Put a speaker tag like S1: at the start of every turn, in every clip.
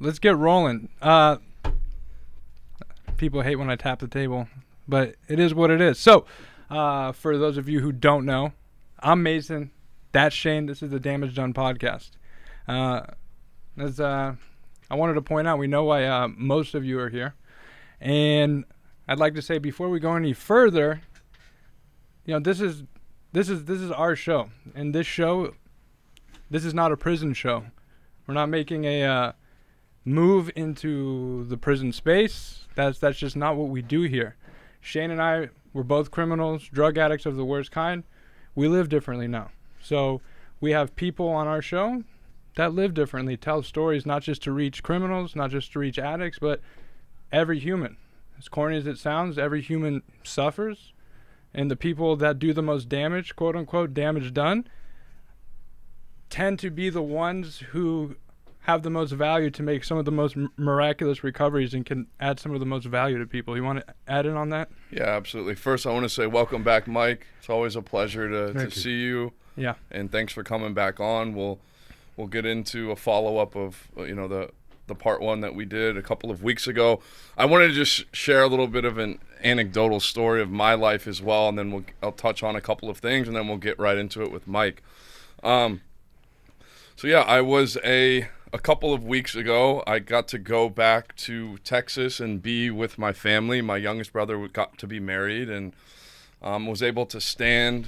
S1: let's get rolling. People hate when I tap the table, but it is what it is. So, for those of you who don't know, I'm Mason. That's Shane. This is the Damage Done podcast. As I wanted to point out, we know why most of you are here, and I'd like to say before we go any further, this is our show, and this is not a prison show. We're not making a move into the prison space. That's just not what we do here. Shane and I were both criminals, drug addicts of the worst kind. We live differently now. So we have people on our show that live differently, tell stories not just to reach criminals, not just to reach addicts, but every human. As corny as it sounds, every human suffers. And the people that do the most damage, quote unquote, damage done, tend to be the ones who have the most value to make some of the most miraculous recoveries and can add some of the most value to people. You want to add in on that?
S2: Yeah, absolutely. First, I want to say welcome back, Mike. It's always a pleasure to see you.
S1: Yeah.
S2: And thanks for coming back on. We'll get into a follow-up of, the part one that we did a couple of weeks ago. I wanted to just share a little bit of an anecdotal story of my life as well, and then I'll touch on a couple of things, and then we'll get right into it with Mike. I was a couple of weeks ago, I got to go back to Texas and be with my family. My youngest brother got to be married, and was able to stand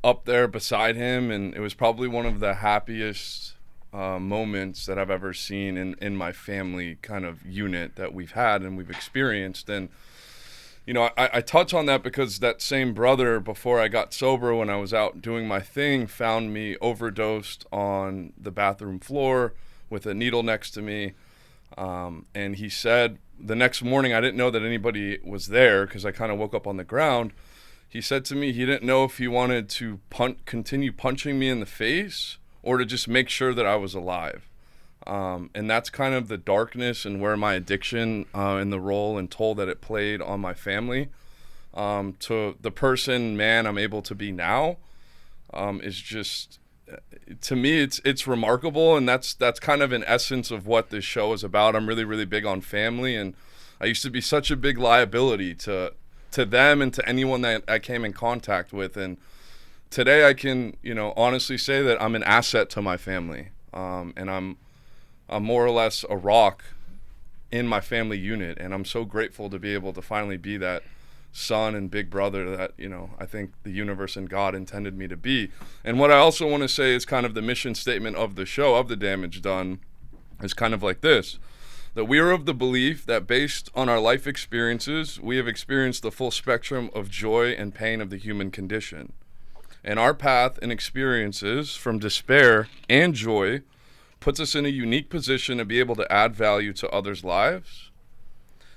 S2: up there beside him, and it was probably one of the happiest moments that I've ever seen in my family kind of unit that we've had and we've experienced. And I touch on that because that same brother, before I got sober, when I was out doing my thing, found me overdosed on the bathroom floor with a needle next to me. And he said the next morning, I didn't know that anybody was there because I kind of woke up on the ground. He said to me he didn't know if he wanted to continue punching me in the face or to just make sure that I was alive. And that's kind of the darkness and where my addiction and the role and toll that it played on my family to the man I'm able to be now is just, to me, it's remarkable. And that's kind of an essence of what this show is about. I'm really, really big on family. And I used to be such a big liability to them and to anyone that I came in contact with. And today I can, honestly say that I'm an asset to my family. And I'm more or less a rock in my family unit, and I'm so grateful to be able to finally be that son and big brother that, I think the universe and God intended me to be. And what I also want to say is kind of the mission statement of the show, of the Damage Done, is kind of like this, that we are of the belief that based on our life experiences, we have experienced the full spectrum of joy and pain of the human condition. And our path and experiences from despair and joy puts us in a unique position to be able to add value to others' lives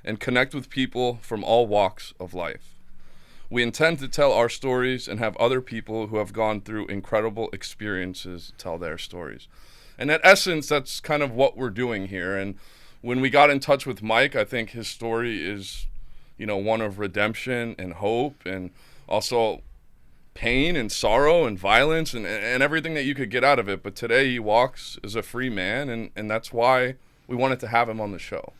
S2: and connect with people from all walks of life. We intend to tell our stories and have other people who have gone through incredible experiences tell their stories. And at essence, that's kind of what we're doing here. And when we got in touch with Mike, I think his story is, one of redemption and hope, and also pain and sorrow and violence and everything that you could get out of it. But today he walks as a free man, and that's why we wanted to have him on the show.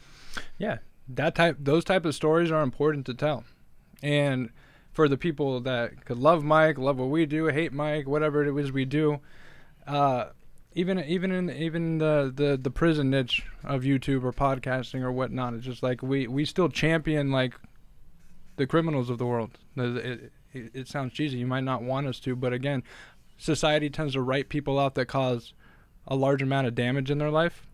S1: Yeah, those type of stories are important to tell. And for the people that could love Mike, love what we do, hate Mike, whatever it is we do, even in the prison niche of YouTube or podcasting or whatnot, it's just like we still champion like the criminals of the world. It sounds cheesy. You might not want us to, but again, society tends to write people out that cause a large amount of damage in their life.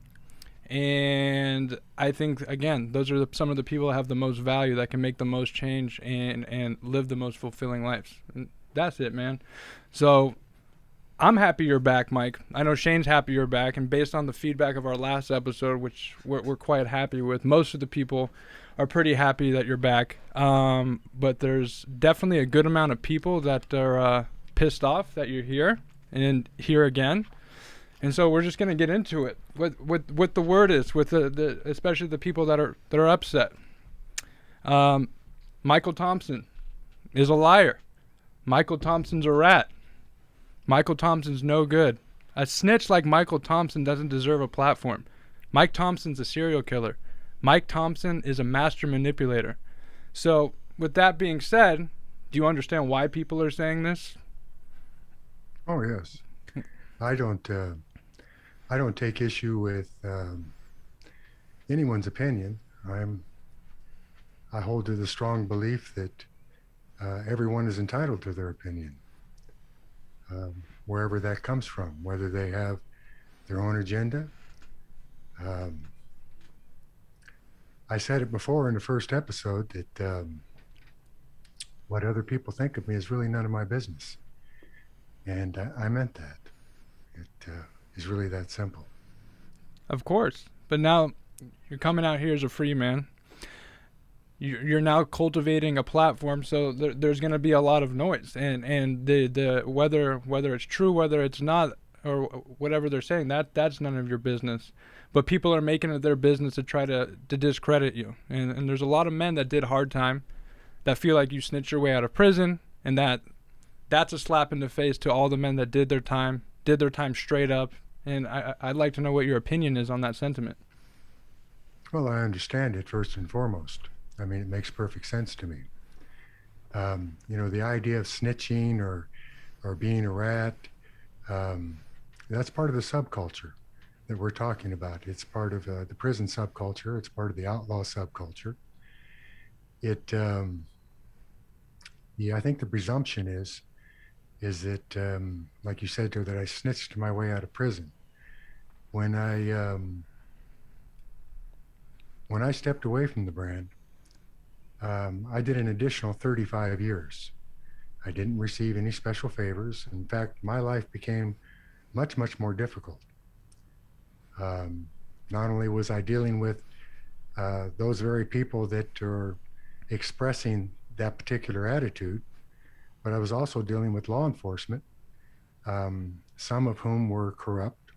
S1: And I think, again, those are some of the people that have the most value, that can make the most change and live the most fulfilling lives. And that's it, man. So I'm happy you're back, Mike. I know Shane's happy you're back. And based on the feedback of our last episode, which we're quite happy with, most of the people are pretty happy that you're back. But there's definitely a good amount of people that are pissed off that you're here and here again. And so we're just going to get into it. What the word is, with the especially the people that are upset. Michael Thompson is a liar. Michael Thompson's a rat. Michael Thompson's no good. A snitch like Michael Thompson doesn't deserve a platform. Mike Thompson's a serial killer. Mike Thompson is a master manipulator. So, with that being said, do you understand why people are saying this?
S3: Oh yes, I don't. I don't take issue with anyone's opinion. I hold to the strong belief that everyone is entitled to their opinion, wherever that comes from, whether they have their own agenda. Um, I said it before in the first episode that what other people think of me is really none of my business, and I meant that. It is really that simple.
S1: Of course. But now you're coming out here as a free man. You're now cultivating a platform, so there's going to be a lot of noise, and the whether it's true, whether it's not, or whatever they're saying, that's none of your business. But people are making it their business to try to discredit you, and there's a lot of men that did hard time that feel like you snitched your way out of prison, and that's a slap in the face to all the men that did their time straight up. And I'd like to know what your opinion is on that sentiment.
S3: Well, I understand it first and foremost. I mean, it makes perfect sense to me. The idea of snitching or being a rat, that's part of the subculture that we're talking about. It's part of the prison subculture. It's part of the outlaw subculture. I think the presumption is that, like you said, that I snitched my way out of prison. When I stepped away from the brand, I did an additional 35 years. I didn't receive any special favors. In fact, my life became much, much more difficult. Not only was I dealing with those very people that are expressing that particular attitude, but I was also dealing with law enforcement, some of whom were corrupt,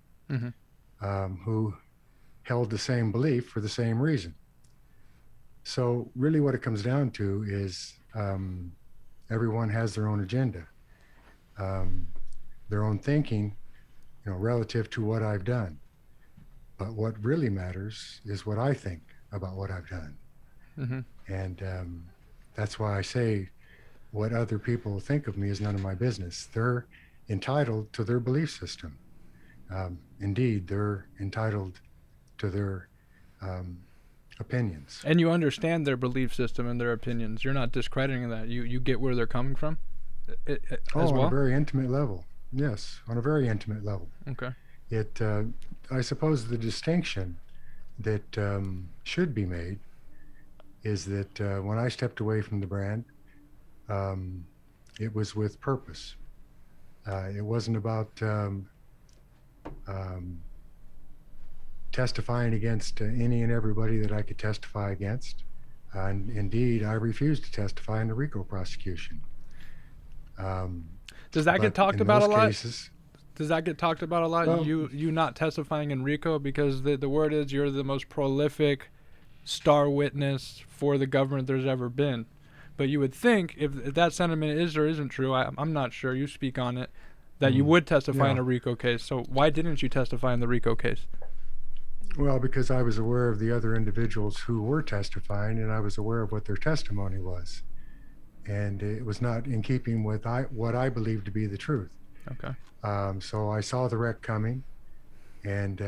S3: who held the same belief for the same reason. So really what it comes down to is everyone has their own agenda, their own thinking, relative to what I've done. But what really matters is what I think about what I've done.
S1: Mm-hmm.
S3: And that's why I say what other people think of me is none of my business. They're entitled to their belief system. Indeed, they're entitled to their opinions.
S1: And you understand their belief system and their opinions. You're not discrediting that. You get where they're coming from as well?
S3: On a very intimate level. Yes, on a very intimate level.
S1: Okay.
S3: I suppose the distinction that should be made is that when I stepped away from the brand, it was with purpose. It wasn't about testifying against any and everybody that I could testify against. And indeed, I refused to testify in the RICO prosecution.
S1: Does that get talked about a lot?
S3: Cases,
S1: Does that get talked about a lot?
S3: Well,
S1: you not testifying in RICO because the word is you're the most prolific star witness for the government there's ever been. But you would think if that sentiment is or isn't true, I'm not sure. You speak on it, that you would testify in a RICO case. So why didn't you testify in the RICO case?
S3: Well, because I was aware of the other individuals who were testifying, and I was aware of what their testimony was, and it was not in keeping with what I believed to be the truth.
S1: Okay.
S3: So I saw the wreck coming, and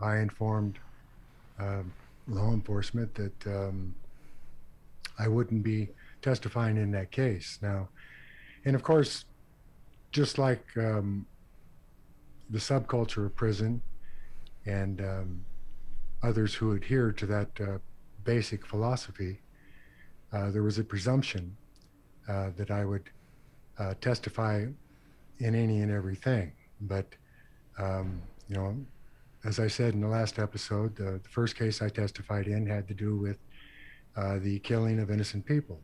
S3: I informed law enforcement that I wouldn't be testifying in that case. Now, and of course, just like the subculture of prison and others who adhere to that basic philosophy, there was a presumption that I would testify in any and everything. But, as I said in the last episode, the first case I testified in had to do with the killing of innocent people.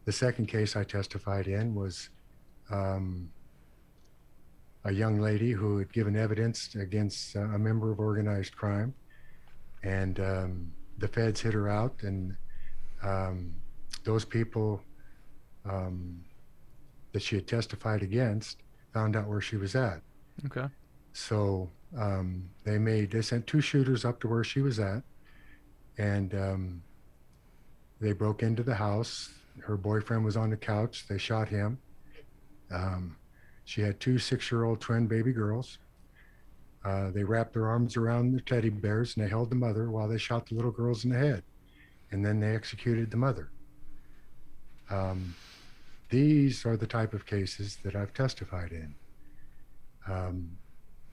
S3: The second case I testified in was a young lady who had given evidence against a member of organized crime, and the feds hit her out, and those people that she had testified against found out where she was at.
S1: Okay.
S3: So They sent 2 shooters up to where she was at, and they broke into the house. Her boyfriend was on the couch. They shot him. Um, she had 2 6-year-old twin baby girls. They wrapped their arms around the teddy bears and they held the mother while they shot the little girls in the head. And then they executed the mother. Um, these are the type of cases that I've testified in.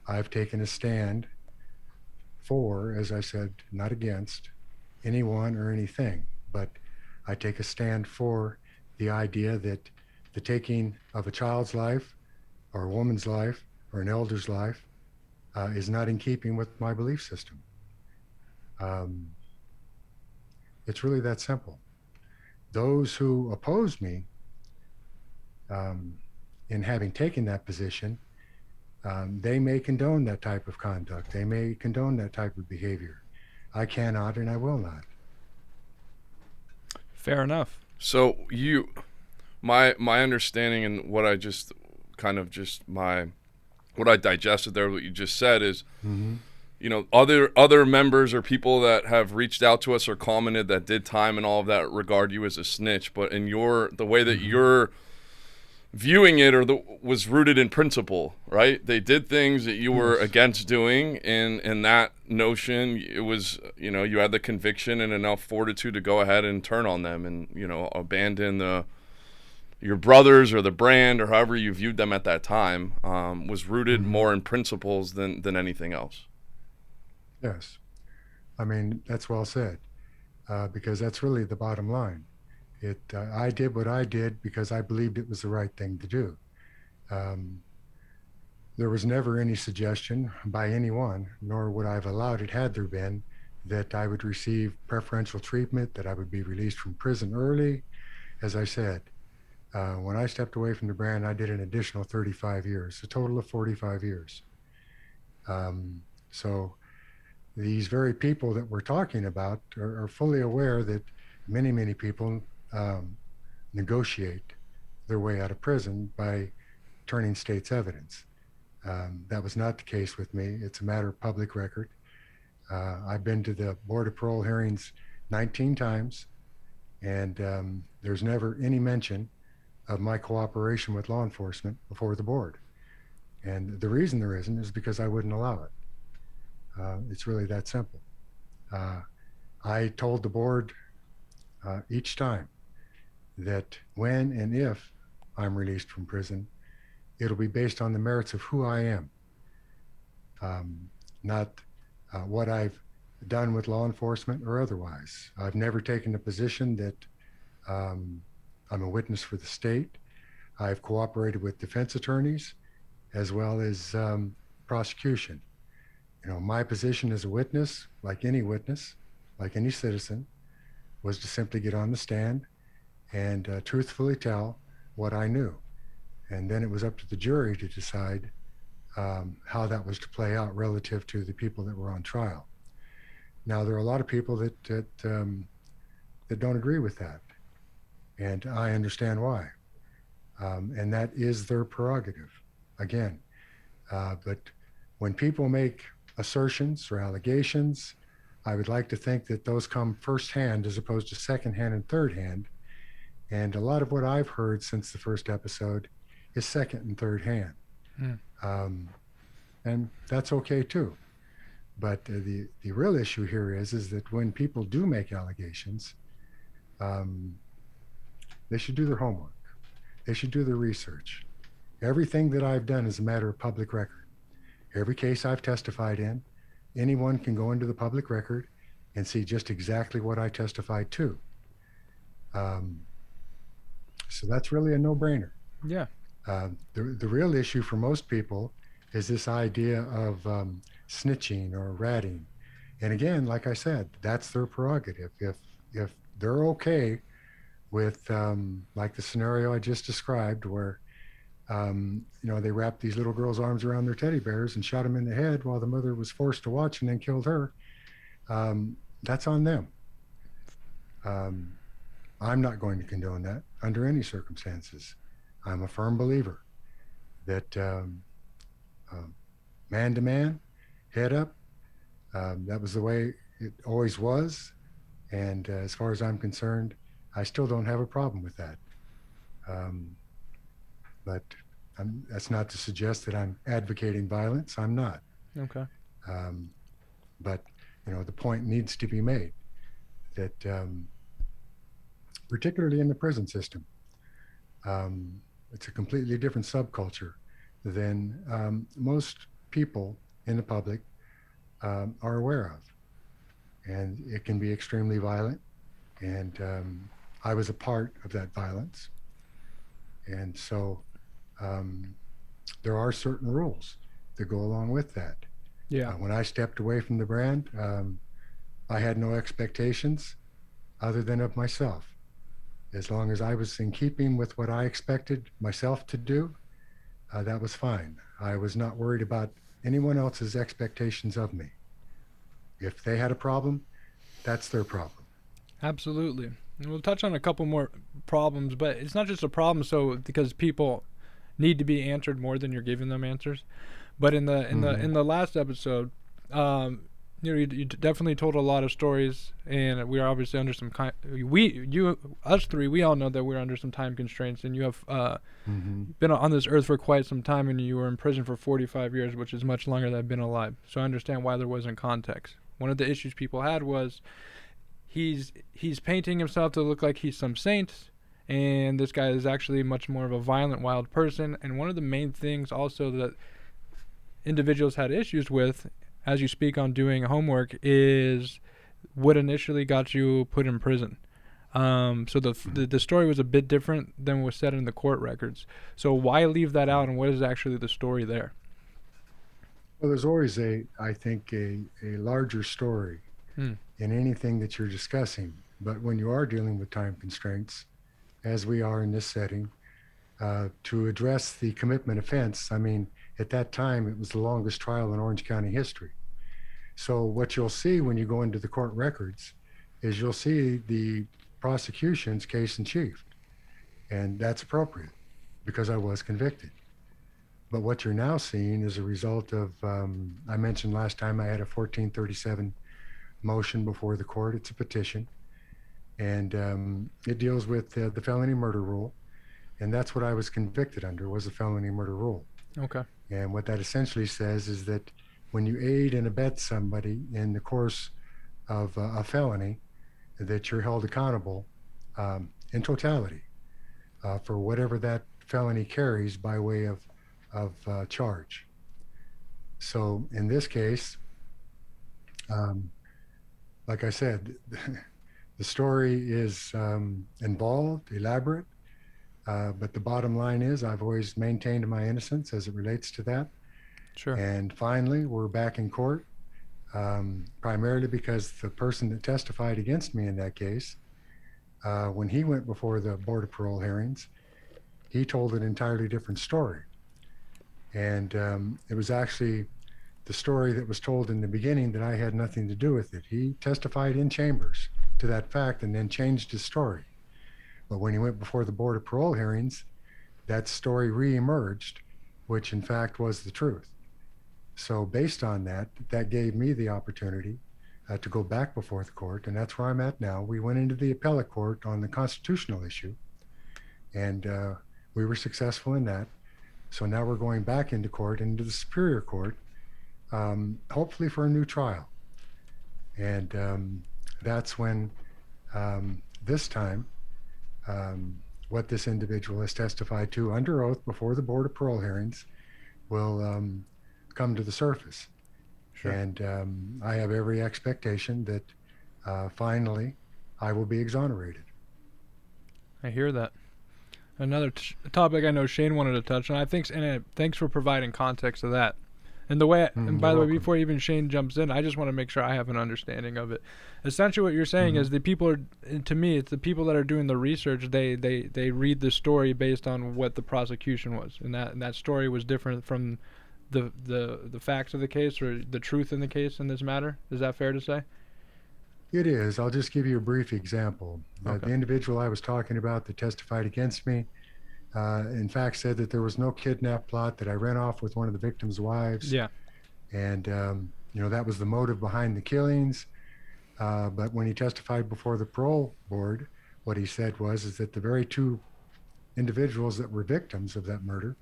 S3: I've taken a stand for, as I said, not against anyone or anything, but I take a stand for the idea that the taking of a child's life or a woman's life or an elder's life is not in keeping with my belief system. It's really that simple. Those who oppose me in having taken that position, they may condone that type of conduct. They may condone that type of behavior. I cannot and I will not.
S1: Fair enough.
S2: So my understanding and what I just kind of just what I digested there, what you just said is, you know, other members or people that have reached out to us or commented that did time and all of that regard you as a snitch, but in the way that you're viewing it was rooted in principle, right? They did things that you were against doing, and that notion, it was, you know, you had the conviction and enough fortitude to go ahead and turn on them and, you know, abandon your brothers or the brand or however you viewed them at that time, was rooted more in principles than anything else.
S3: Yes. I mean, that's well said, because that's really the bottom line. I did what I did because I believed it was the right thing to do. There was never any suggestion by anyone, nor would I have allowed it had there been, that I would receive preferential treatment, that I would be released from prison early. As I said, when I stepped away from the brand, I did an additional 35 years, a total of 45 years. So these very people that we're talking about are fully aware that many people negotiate their way out of prison by turning state's evidence. That was not the case with me. It's a matter of public record. I've been to the Board of Parole hearings 19 times, and there's never any mention of my cooperation with law enforcement before the board. And the reason there isn't is because I wouldn't allow it. It's really that simple. I told the board each time that when and if I'm released from prison, it'll be based on the merits of who I am, not what I've done with law enforcement or otherwise. I've never taken the position that I'm a witness for the state. I've cooperated with defense attorneys as well as prosecution. You know, my position as a witness, like any citizen, was to simply get on the stand and truthfully tell what I knew. And then it was up to the jury to decide how that was to play out relative to the people that were on trial. Now, there are a lot of people that don't agree with that, and I understand why. And that is their prerogative, again. But when people make assertions or allegations, I would like to think that those come firsthand as opposed to secondhand and thirdhand. And a lot of what I've heard since the first episode is second and third hand. And that's okay too. But the real issue here is that when people do make allegations, they should do their homework. They should do their research. Everything that I've done is a matter of public record. Every case I've testified in, anyone can go into the public record and see just exactly what I testified to. So that's really a no-brainer.
S1: Yeah.
S3: The real issue for most people is this idea of snitching or ratting. And again, like I said, that's their prerogative. If they're okay with like the scenario I just described, where they wrapped these little girls' arms around their teddy bears and shot them in the head while the mother was forced to watch and then killed her, that's on them. I'm not going to condone that under any circumstances. I'm a firm believer that man to man, head up. That was the way it always was. And as far as I'm concerned, I still don't have a problem with that. Um, but that's not to suggest that I'm advocating violence. I'm not.
S1: Okay.
S3: Um, but, the point needs to be made that, particularly in the prison system, um, it's a completely different subculture than most people in the public are aware of. And it can be extremely violent. And I was a part of that violence. And so um, there are certain rules that go along with that.
S1: Yeah.
S3: When I stepped away from the brand, I had no expectations other than of myself. As long as I was in keeping with what I expected myself to do, that was fine. I was not worried about anyone else's expectations of me. If they had a problem, that's their problem.
S1: Absolutely. And we'll touch on a couple more problems, but it's not just a problem so because people need to be answered more than you're giving them answers. But in the last episode, you definitely told a lot of stories, and we are obviously under some us three, we all know that we're under some time constraints, and you have been on this earth for quite some time, and you were in prison for 45 years, which is much longer than I've been alive. So I understand why there wasn't context. One of the issues people had was he's painting himself to look like he's some saint, and this guy is actually much more of a violent, wild person. And one of the main things also that individuals had issues with, as you speak on doing homework, is what initially got you put in prison. So the story was a bit different than was said in the court records. So why leave that out, and what is actually the story there?
S3: Well, there's always I think, a larger story in anything that you're discussing. But when you are dealing with time constraints, as we are in this setting, to address the commitment offense, I mean, at that time, it was the longest trial in Orange County history. So what you'll see when you go into the court records is you'll see the prosecution's case in chief. And that's appropriate because I was convicted. But what you're now seeing is a result of, I mentioned last time I had a 1437 motion before the court. It's a petition. And it deals with the felony murder rule. And that's what I was convicted under, was the felony murder rule.
S1: Okay.
S3: And what that essentially says is that when you aid and abet somebody in the course of a felony, that you're held accountable in totality for whatever that felony carries by way of charge. So in this case, like I said, the story is involved, elaborate, but the bottom line is I've always maintained my innocence as it relates to that.
S1: Sure.
S3: And finally, we're back in court, primarily because the person that testified against me in that case, when he went before the Board of Parole hearings, he told an entirely different story. And it was actually the story that was told in the beginning that I had nothing to do with it. He testified in chambers to that fact and then changed his story. But when he went before the Board of Parole hearings, that story reemerged, which in fact was the truth. So based on that, that gave me the opportunity to go back before the court, and that's where I'm at now. We went into the appellate court on the constitutional issue, and we were successful in that. So now we're going back into court, into the Superior Court, hopefully for a new trial. And that's when this time, what this individual has testified to under oath before the Board of Parole hearings will come to the surface.
S1: Sure.
S3: And I have every expectation that finally I will be exonerated.
S1: I hear that. Another topic I know Shane wanted to touch on. Thanks for providing context to that. And and by the way, before even Shane jumps in, I just want to make sure I have an understanding of it. Essentially, what you're saying is to me, it's the people that are doing the research. They read the story based on what the prosecution was, and that story was different from the facts of the case or the truth in the case in this matter. Is that fair to say?
S3: It is. I'll just give you a brief example.
S1: Okay.
S3: The individual I was talking about that testified against me, in fact, said that there was no kidnap plot, that I ran off with one of the victim's wives.
S1: Yeah.
S3: And that was the motive behind the killings. But when he testified before the parole board, what he said is that the very two individuals that were victims of that murder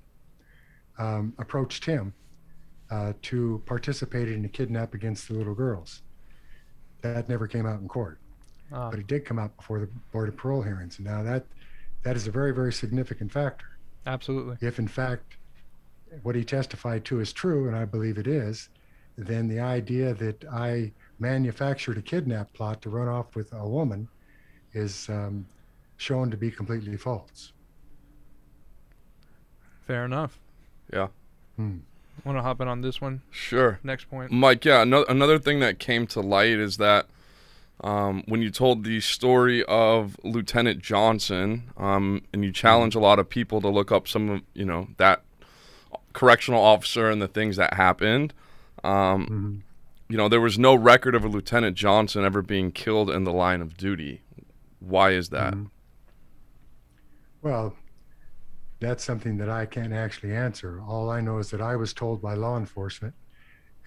S3: approached him to participate in a kidnap against the little girls. That never came out in court, but it did come out before the Board of Parole hearings. And now that is a very, very significant factor.
S1: Absolutely.
S3: If in fact what he testified to is true, and I believe it is, then the idea that I manufactured a kidnap plot to run off with a woman is shown to be completely false.
S1: Fair enough.
S2: Yeah.
S1: Want to hop in on this one?
S2: Sure.
S1: Next point.
S2: Mike, yeah, another thing that came to light is that when you told the story of Lieutenant Johnson, and you challenge a lot of people to look up some of, that correctional officer and the things that happened, there was no record of a Lieutenant Johnson ever being killed in the line of duty. Why is that?
S3: Well, that's something that I can't actually answer. All I know is that I was told by law enforcement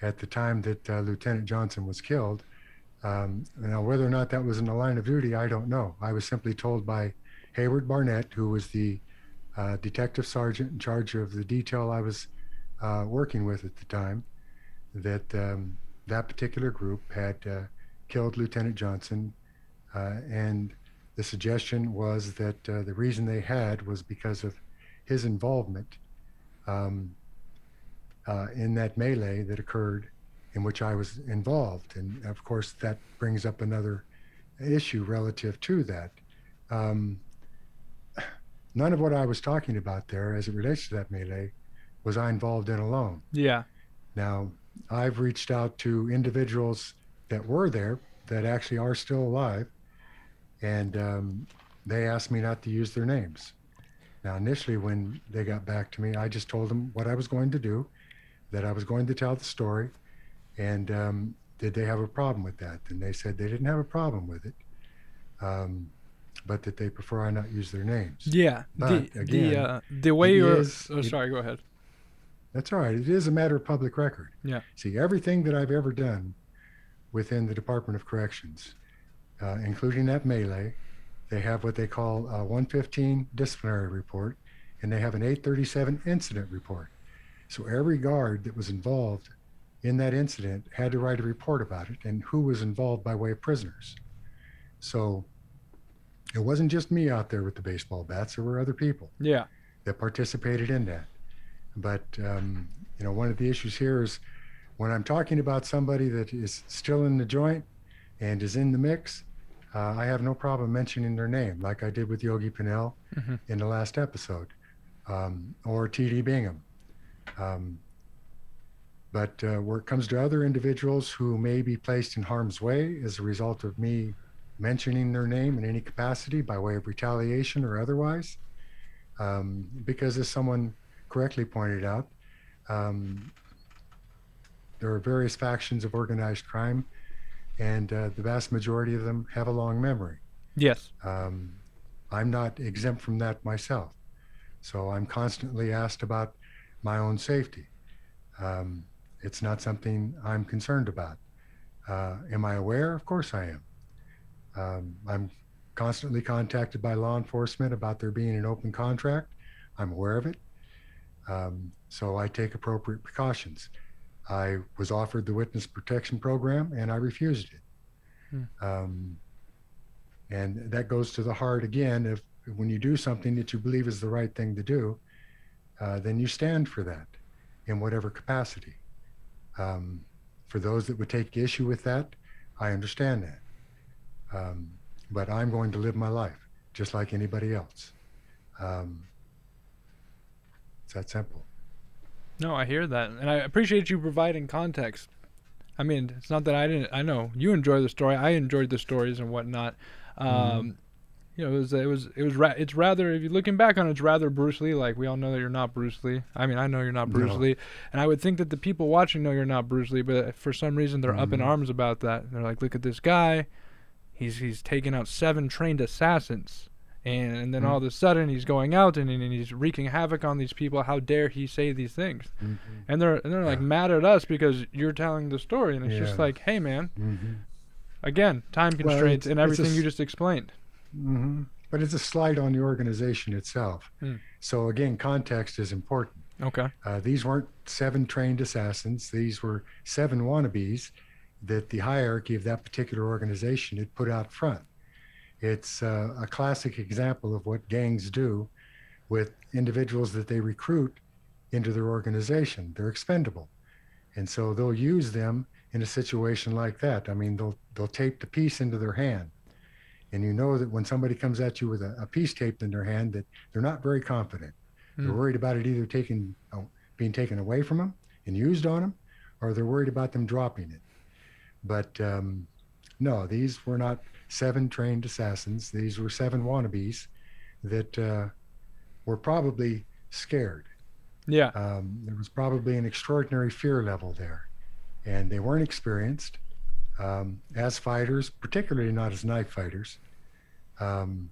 S3: at the time that Lieutenant Johnson was killed. Now, whether or not that was in the line of duty, I don't know. I was simply told by Hayward Barnett, who was the detective sergeant in charge of the detail I was working with at the time, that that particular group had killed Lieutenant Johnson, and the suggestion was that the reason they had was because of his involvement in that melee that occurred in which I was involved. And of course, that brings up another issue relative to that. None of what I was talking about there as it relates to that melee was I involved in alone.
S1: Yeah.
S3: Now, I've reached out to individuals that were there that actually are still alive, and they asked me not to use their names. Now, initially, when they got back to me, I just told them what I was going to do, that I was going to tell the story, and did they have a problem with that? And they said they didn't have a problem with it, but that they prefer I not use their names.
S1: Yeah.
S3: But again,
S1: the way you're... sorry, go ahead.
S3: That's all right. It is a matter of public record.
S1: Yeah.
S3: See, everything that I've ever done within the Department of Corrections, including that melee, they have what they call a 115 disciplinary report, and they have an 837 incident report. So every guard that was involved in that incident had to write a report about it and who was involved by way of prisoners. So it wasn't just me out there with the baseball bats. There were other people that participated in that. But, one of the issues here is when I'm talking about somebody that is still in the joint and is in the mix, I have no problem mentioning their name, like I did with Yogi Pinnell in the last episode, or T.D. Bingham. But where it comes to other individuals who may be placed in harm's way as a result of me mentioning their name in any capacity by way of retaliation or otherwise, because as someone correctly pointed out, there are various factions of organized crime, and the vast majority of them have a long memory.
S1: Yes.
S3: I'm not exempt from that myself, so I'm constantly asked about my own safety. It's not something I'm concerned about. Am I aware? Of course I am. I'm constantly contacted by law enforcement about there being an open contract. I'm aware of it. So I take appropriate precautions. I was offered the witness protection program and I refused it. And that goes to the heart again, if when you do something that you believe is the right thing to do, then you stand for that in whatever capacity. For those that would take issue with that, I understand that. But I'm going to live my life just like anybody else. It's that simple.
S1: No, I hear that. And I appreciate you providing context. I mean, it's not that I know you enjoy the story. I enjoyed the stories and whatnot. It's rather, if you're looking back on it, it's rather Bruce Lee. Like, we all know that you're not Bruce Lee. I mean, I know you're not Bruce Lee. And I would think that the people watching know you're not Bruce Lee, but for some reason they're up in arms about that. They're like, look at this guy. He's taken out 7 trained assassins. And then all of a sudden he's going out and he's wreaking havoc on these people. How dare he say these things?
S3: Mm-hmm.
S1: And they're like mad at us because you're telling the story, and it's just like, hey man, again, time constraints and everything you just explained.
S3: But it's a slight on the organization itself.
S1: Mm.
S3: So again, context is important.
S1: Okay.
S3: These weren't 7 trained assassins. These were 7 wannabes that the hierarchy of that particular organization had put out front. It's a classic example of what gangs do with individuals that they recruit into their organization. They're expendable. And so they'll use them in a situation like that. I mean, they'll tape the piece into their hand. And you know that when somebody comes at you with a piece taped in their hand, that they're not very confident. They're worried about it either being taken away from them and used on them, or they're worried about them dropping it. But no, these were not 7 trained assassins. These were 7 wannabes that were probably scared.
S1: Yeah.
S3: There was probably an extraordinary fear level there, and they weren't experienced as fighters, particularly not as knife fighters. And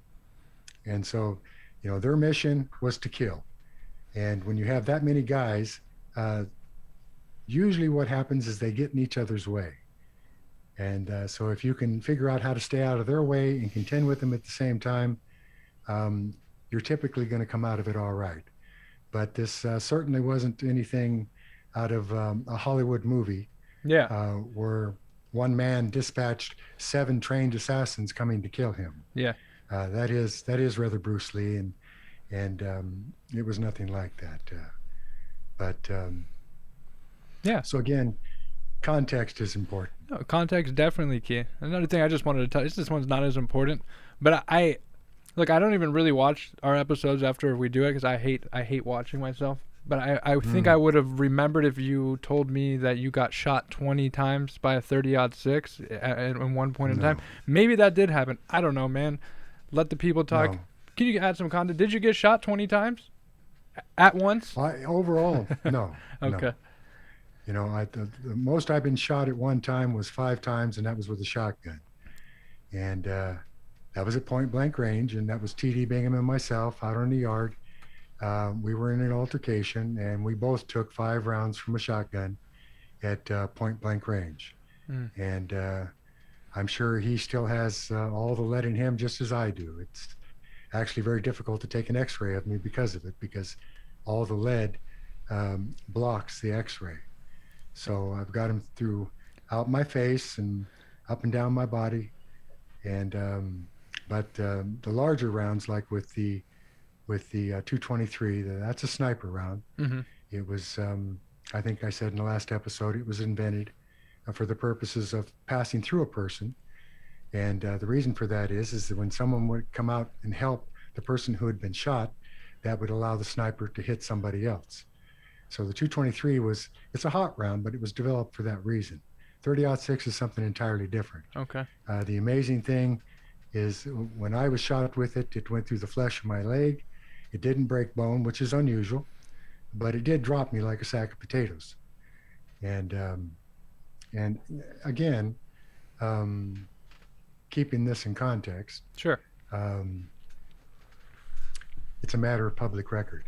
S3: so, their mission was to kill. And when you have that many guys, usually what happens is they get in each other's way. And so if you can figure out how to stay out of their way and contend with them at the same time, you're typically going to come out of it all right. But this certainly wasn't anything out of a Hollywood movie.
S1: Yeah.
S3: Where one man dispatched 7 trained assassins coming to kill him.
S1: Yeah.
S3: That is rather Bruce Lee, and it was nothing like that.
S1: Yeah.
S3: So again, context is important.
S1: No, context definitely key. Another thing I just wanted to touch. This one's not as important, but I don't even really watch our episodes after we do it because I hate watching myself. But I think I would have remembered if you told me that you got shot 20 times by a 30-06 at one point in time. Maybe that did happen. I don't know, man. Let the people talk.
S3: No.
S1: Can you add some content? Did you get shot 20 times at once?
S3: Overall, no.
S1: Okay.
S3: No. The most I've been shot at one time was 5 times, and that was with a shotgun. And that was at point blank range, and that was T.D. Bingham and myself out on the yard. We were in an altercation, and we both took 5 rounds from a shotgun at point blank range. And I'm sure he still has all the lead in him just as I do. It's actually very difficult to take an x-ray of me because of it, because all the lead blocks the x-ray. So I've got him throughout my face and up and down my body. And but the larger rounds, like with the 223, that's a sniper round. It was, I think I said in the last episode, it was invented for the purposes of passing through a person. And the reason for that is that when someone would come out and help the person who had been shot, that would allow the sniper to hit somebody else. So the 223 it's a hot round, but it was developed for that reason. 30-06 is something entirely different.
S1: Okay.
S3: The amazing thing is when I was shot with it, it went through the flesh of my leg. It didn't break bone, which is unusual, but it did drop me like a sack of potatoes. And again, keeping this in context,
S1: Sure.
S3: it's a matter of public record.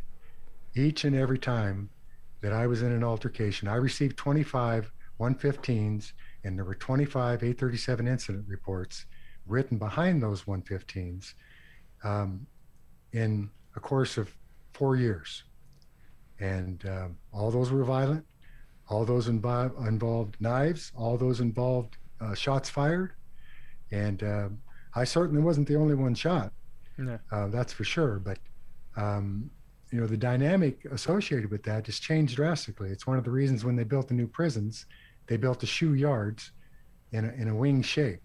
S3: Each and every time that I was in an altercation, I received 25 115s, and there were 25 837 incident reports written behind those 115s in a course of 4 years. And all those were violent. All those involved knives. All those involved shots fired. And I certainly wasn't the only one shot.
S1: No.
S3: That's for sure. But the dynamic associated with that just changed drastically. It's one of the reasons when they built the new prisons, they built the shoe yards in a wing shape.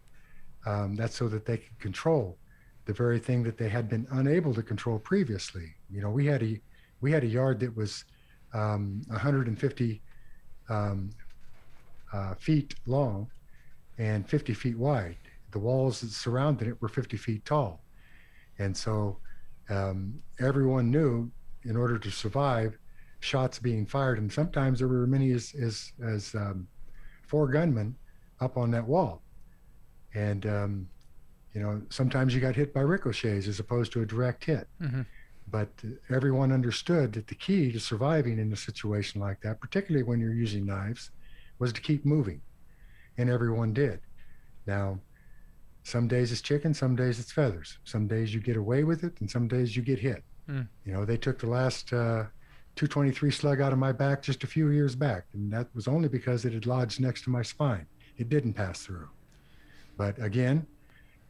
S3: That's so that they could control the very thing that they had been unable to control previously. We had a yard that was 150 feet long and 50 feet wide. The walls that surrounded it were 50 feet tall. And so everyone knew, in order to survive, shots being fired. And sometimes there were as many as 4 gunmen up on that wall. And, sometimes you got hit by ricochets as opposed to a direct hit.
S1: Mm-hmm.
S3: But everyone understood that the key to surviving in a situation like that, particularly when you're using knives, was to keep moving. And everyone did. Now, some days it's chicken, some days it's feathers. Some days you get away with it, and some days you get hit.
S1: Mm.
S3: They took the last 223 slug out of my back just a few years back, and that was only because it had lodged next to my spine. It didn't pass through. But again,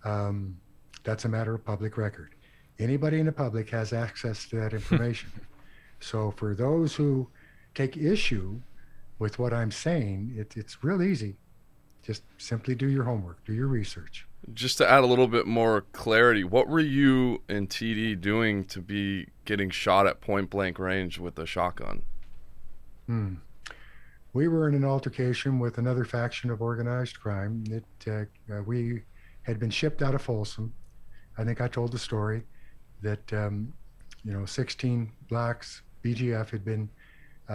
S3: that's a matter of public record. Anybody in the public has access to that information. So for those who take issue with what I'm saying, it's real easy. Just simply do your homework, do your research.
S2: Just to add a little bit more clarity, what were you and TD doing to be getting shot at point blank range with a shotgun?
S3: We were in an altercation with another faction of organized crime. We had been shipped out of Folsom. I think I told the story that 16 blacks, BGF, had been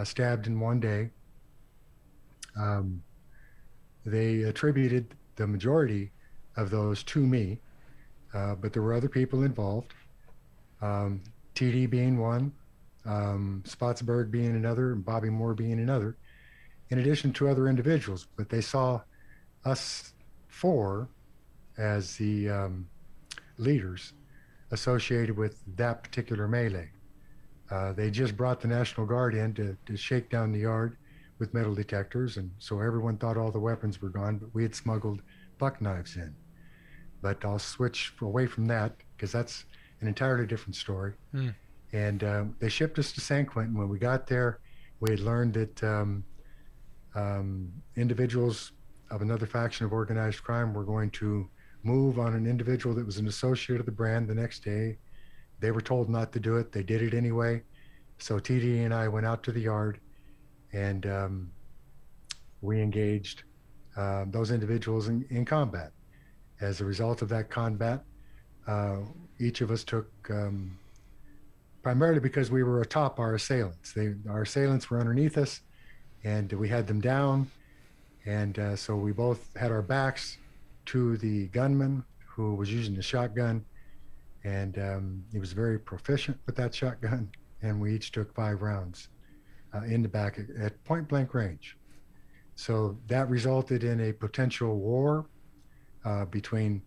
S3: stabbed in one day. They attributed the majority of those to me, but there were other people involved. TD being one, Spotsburg being another, and Bobby Moore being another, in addition to other individuals. But they saw us four as the leaders associated with that particular melee. They just brought the National Guard in to shake down the yard with metal detectors, and so everyone thought all the weapons were gone, but we had smuggled buck knives in. But I'll switch away from that because that's an entirely different story. And they shipped us to San Quentin. When we got there, we had learned that individuals of another faction of organized crime were going to move on an individual that was an associate of the brand the next day. They were told not to do it. They did it anyway. So TD and I went out to the yard, and we engaged those individuals in combat. As a result of that combat, each of us took, primarily because we were atop our assailants. Our assailants were underneath us, and we had them down. And so we both had our backs to the gunman who was using the shotgun. And he was very proficient with that shotgun. And we each took 5 rounds in the back at point blank range. So that resulted in a potential war between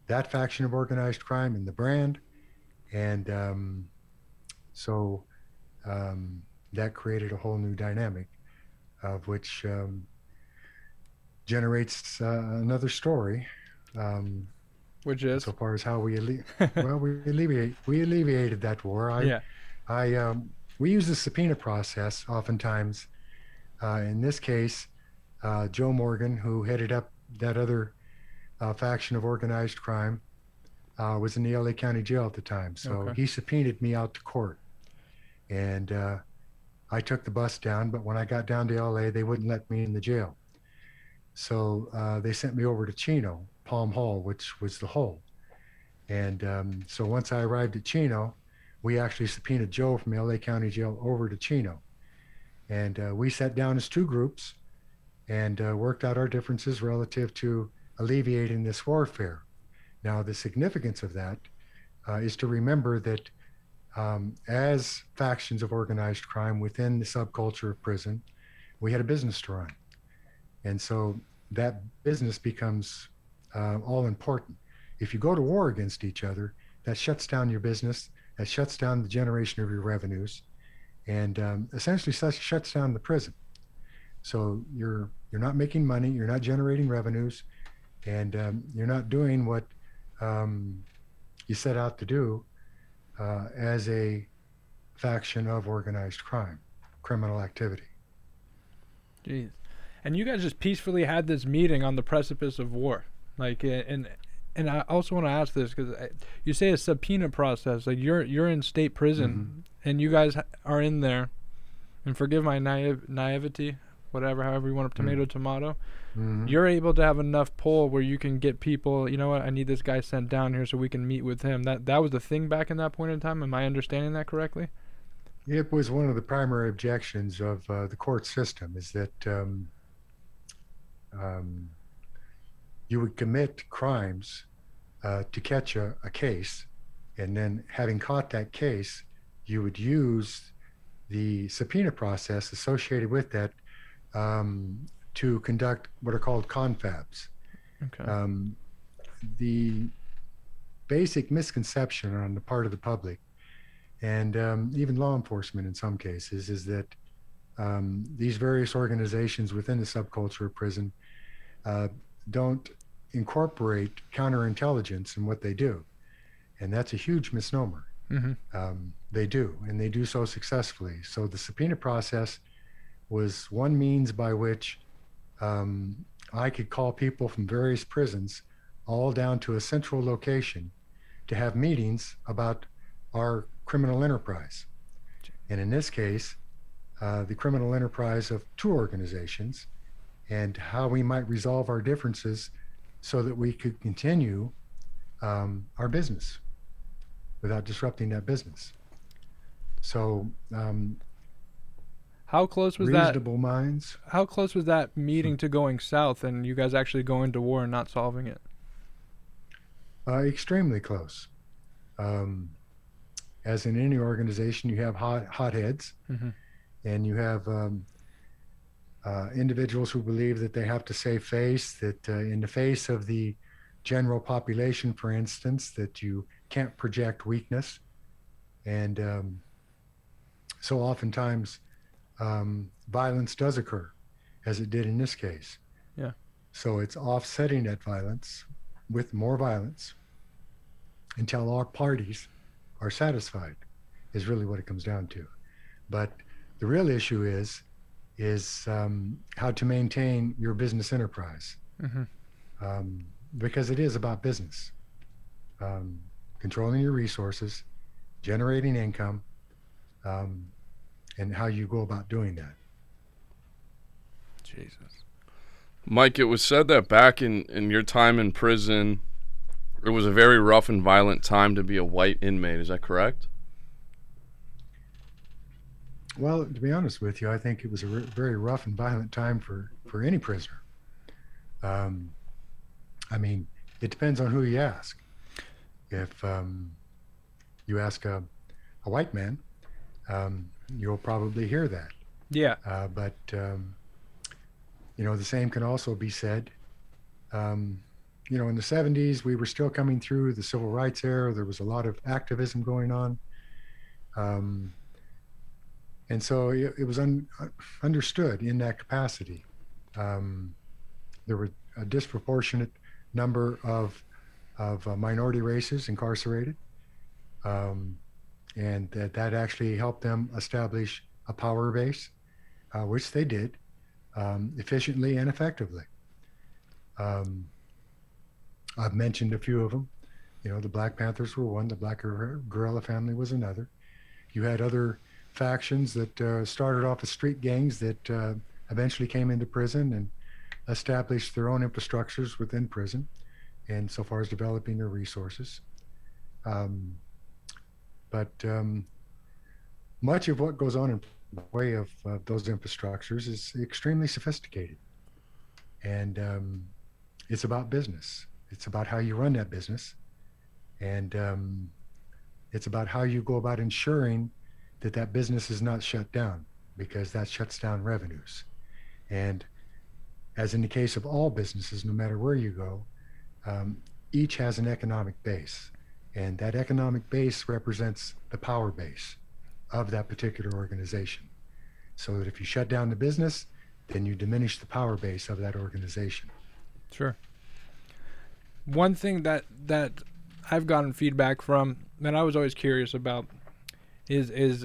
S3: that faction of organized crime and the brand. And so that created a whole new dynamic, of which generates another story.
S1: Which is?
S3: So far as how we alleviated that war. We use the subpoena process oftentimes. In this case, Joe Morgan, who headed up that other faction of organized crime, was in the LA County Jail at the time. So he subpoenaed me out to court. And I took the bus down, but when I got down to LA, they wouldn't let me in the jail. So they sent me over to Chino, Palm Hall, which was the hole. And so once I arrived at Chino, we actually subpoenaed Joe from LA County Jail over to Chino. And we sat down as 2 groups and worked out our differences relative to alleviating this warfare. Now, the significance of that is to remember that as factions of organized crime within the subculture of prison, we had a business to run. And so that business becomes all important. If you go to war against each other, that shuts down your business, that shuts down the generation of your revenues, and essentially shuts down the prison. So you're not making money, you're not generating revenues, and you're not doing what you set out to do as a faction of organized crime, criminal activity.
S1: Jeez. And you guys just peacefully had this meeting on the precipice of war. Like, and I also want to ask this because you say a subpoena process. Like, you're in state prison, and you guys are in there. And forgive my naivety, whatever, however you want to tomato. You're able to have enough pull where you can get people. You know what? I need this guy sent down here so we can meet with him. That was the thing back in that point in time. Am I understanding that correctly?
S3: It was one of the primary objections of the court system, is that you would commit crimes to catch a case. And then having caught that case, you would use the subpoena process associated with that to conduct what are called confabs.
S1: Okay.
S3: The basic misconception on the part of the public and even law enforcement in some cases is that these various organizations within the subculture of prison don't incorporate counterintelligence in what they do. And that's a huge misnomer. They do, and they do so successfully. So the subpoena process was one means by which I could call people from various prisons all down to a central location to have meetings about our criminal enterprise. And in this case, the criminal enterprise of two organizations and how we might resolve our differences so that we could continue our business without disrupting that business. So
S1: how close was that?
S3: reasonable minds,
S1: How close was that meeting to going south and you guys actually going to war and not solving it?
S3: extremely close. As in any organization, you have hotheads, and you have individuals who believe that they have to save face, that in the face of the general population, for instance, that you can't project weakness. And so oftentimes violence does occur, as it did in this case.
S1: Yeah.
S3: So it's offsetting that violence with more violence until all parties are satisfied, is really what it comes down to. But the real issue is how to maintain your business enterprise, because it is about business, controlling your resources, generating income, and how you go about doing that.
S1: Jesus.
S2: Mike, it was said that back in your time in prison, it was a very rough and violent time to be a white inmate. Is that correct?
S3: Well, to be honest with you, I think it was a very rough and violent time for any prisoner. I mean, it depends on who you ask. If you ask a white man, you'll probably hear that.
S1: Yeah.
S3: But the same can also be said. In the 70s, we were still coming through the civil rights era. There was a lot of activism going on. And so it was understood in that capacity. There were a disproportionate number of minority races incarcerated, and that actually helped them establish a power base, which they did efficiently and effectively. I've mentioned a few of them. The Black Panthers were one. The Black Guerrilla Family was another. You had other factions that started off as street gangs that eventually came into prison and established their own infrastructures within prison, and so far as developing their resources. But much of what goes on in the way of those infrastructures is extremely sophisticated. And it's about business. It's about how you run that business. And it's about how you go about ensuring that business is not shut down, because that shuts down revenues. And as in the case of all businesses, no matter where you go, each has an economic base. And that economic base represents the power base of that particular organization. So that if you shut down the business, then you diminish the power base of that organization.
S1: Sure. One thing that I've gotten feedback from that I was always curious about is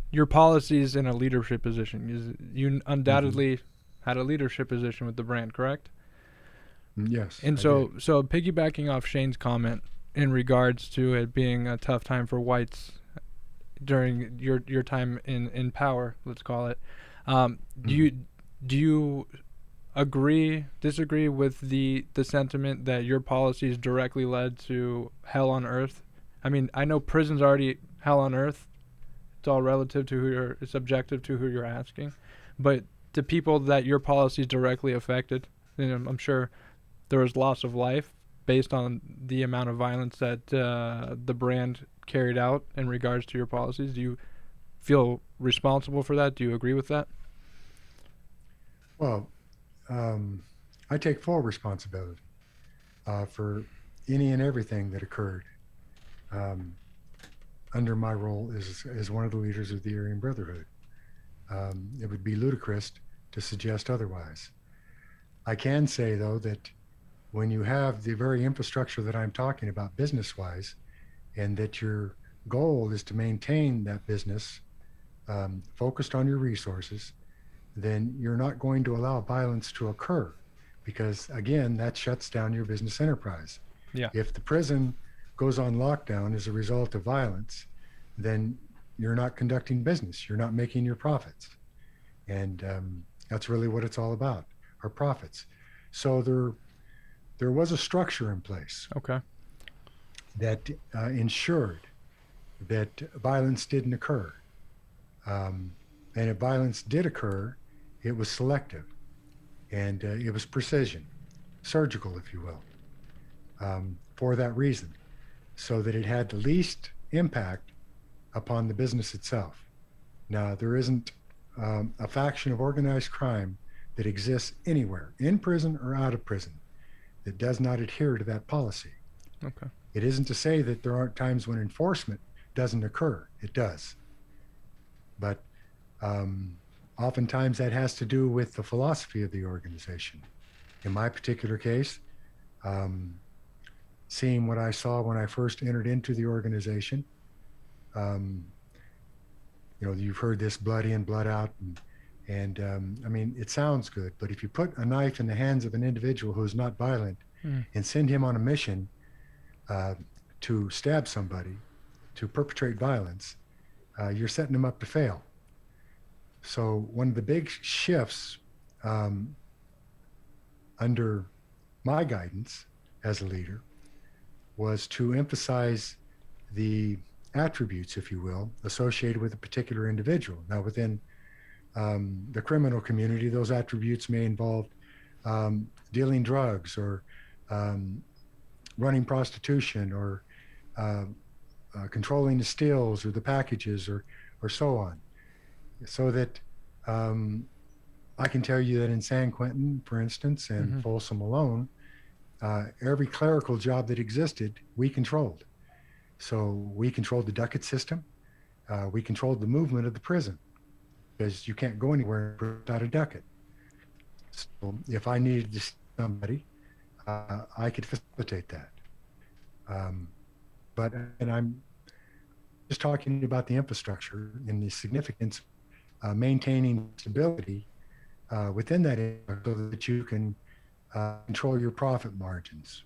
S1: your policies in a leadership position. You undoubtedly had a leadership position with the brand, correct?
S3: Yes.
S1: And so piggybacking off Shane's comment in regards to it being a tough time for whites during your time in power, let's call it, do you disagree with the sentiment that your policies directly led to hell on earth? I mean, I know prison's already hell on earth. It's all relative to it's subjective to who you're asking. But the people that your policies directly affected, I'm sure there was loss of life. based on the amount of violence that the brand carried out in regards to your policies? Do you feel responsible for that? Do you agree with that?
S3: Well, I take full responsibility for any and everything that occurred um, under my role as one of the leaders of the Aryan Brotherhood. It would be ludicrous to suggest otherwise. I can say, though, that when you have the very infrastructure that I'm talking about business wise, and that your goal is to maintain that business focused on your resources, then you're not going to allow violence to occur because, again, that shuts down your business enterprise.
S1: Yeah.
S3: If the prison goes on lockdown as a result of violence, then you're not conducting business, you're not making your profits. And that's really what it's all about, our profits. So there was a structure in place
S1: Okay.
S3: that ensured that violence didn't occur. And if violence did occur, it was selective and it was precision, surgical, if you will, for that reason, so that it had the least impact upon the business itself. Now, there isn't a faction of organized crime that exists anywhere, in prison or out of prison, that does not adhere to that policy.
S1: Okay.
S3: It isn't to say that there aren't times when enforcement doesn't occur. It does. But oftentimes that has to do with the philosophy of the organization. In my particular case, seeing what I saw when I first entered into the organization, you've heard this blood in, blood out, and I mean, it sounds good, but if you put a knife in the hands of an individual who's not violent and send him on a mission to stab somebody, to perpetrate violence, you're setting them up to fail. So one of the big shifts under my guidance as a leader was to emphasize the attributes, if you will, associated with a particular individual. Now, within the criminal community, those attributes may involve dealing drugs or running prostitution or controlling the stills or the packages or so on. So that I can tell you that in San Quentin, for instance, and Folsom alone, every clerical job that existed, we controlled. So we controlled the ducat system. We controlled the movement of the prison because you can't go anywhere without a ducat. So if I needed to see somebody, I could facilitate that. And I'm just talking about the infrastructure and the significance maintaining stability within that area so that you can control your profit margins.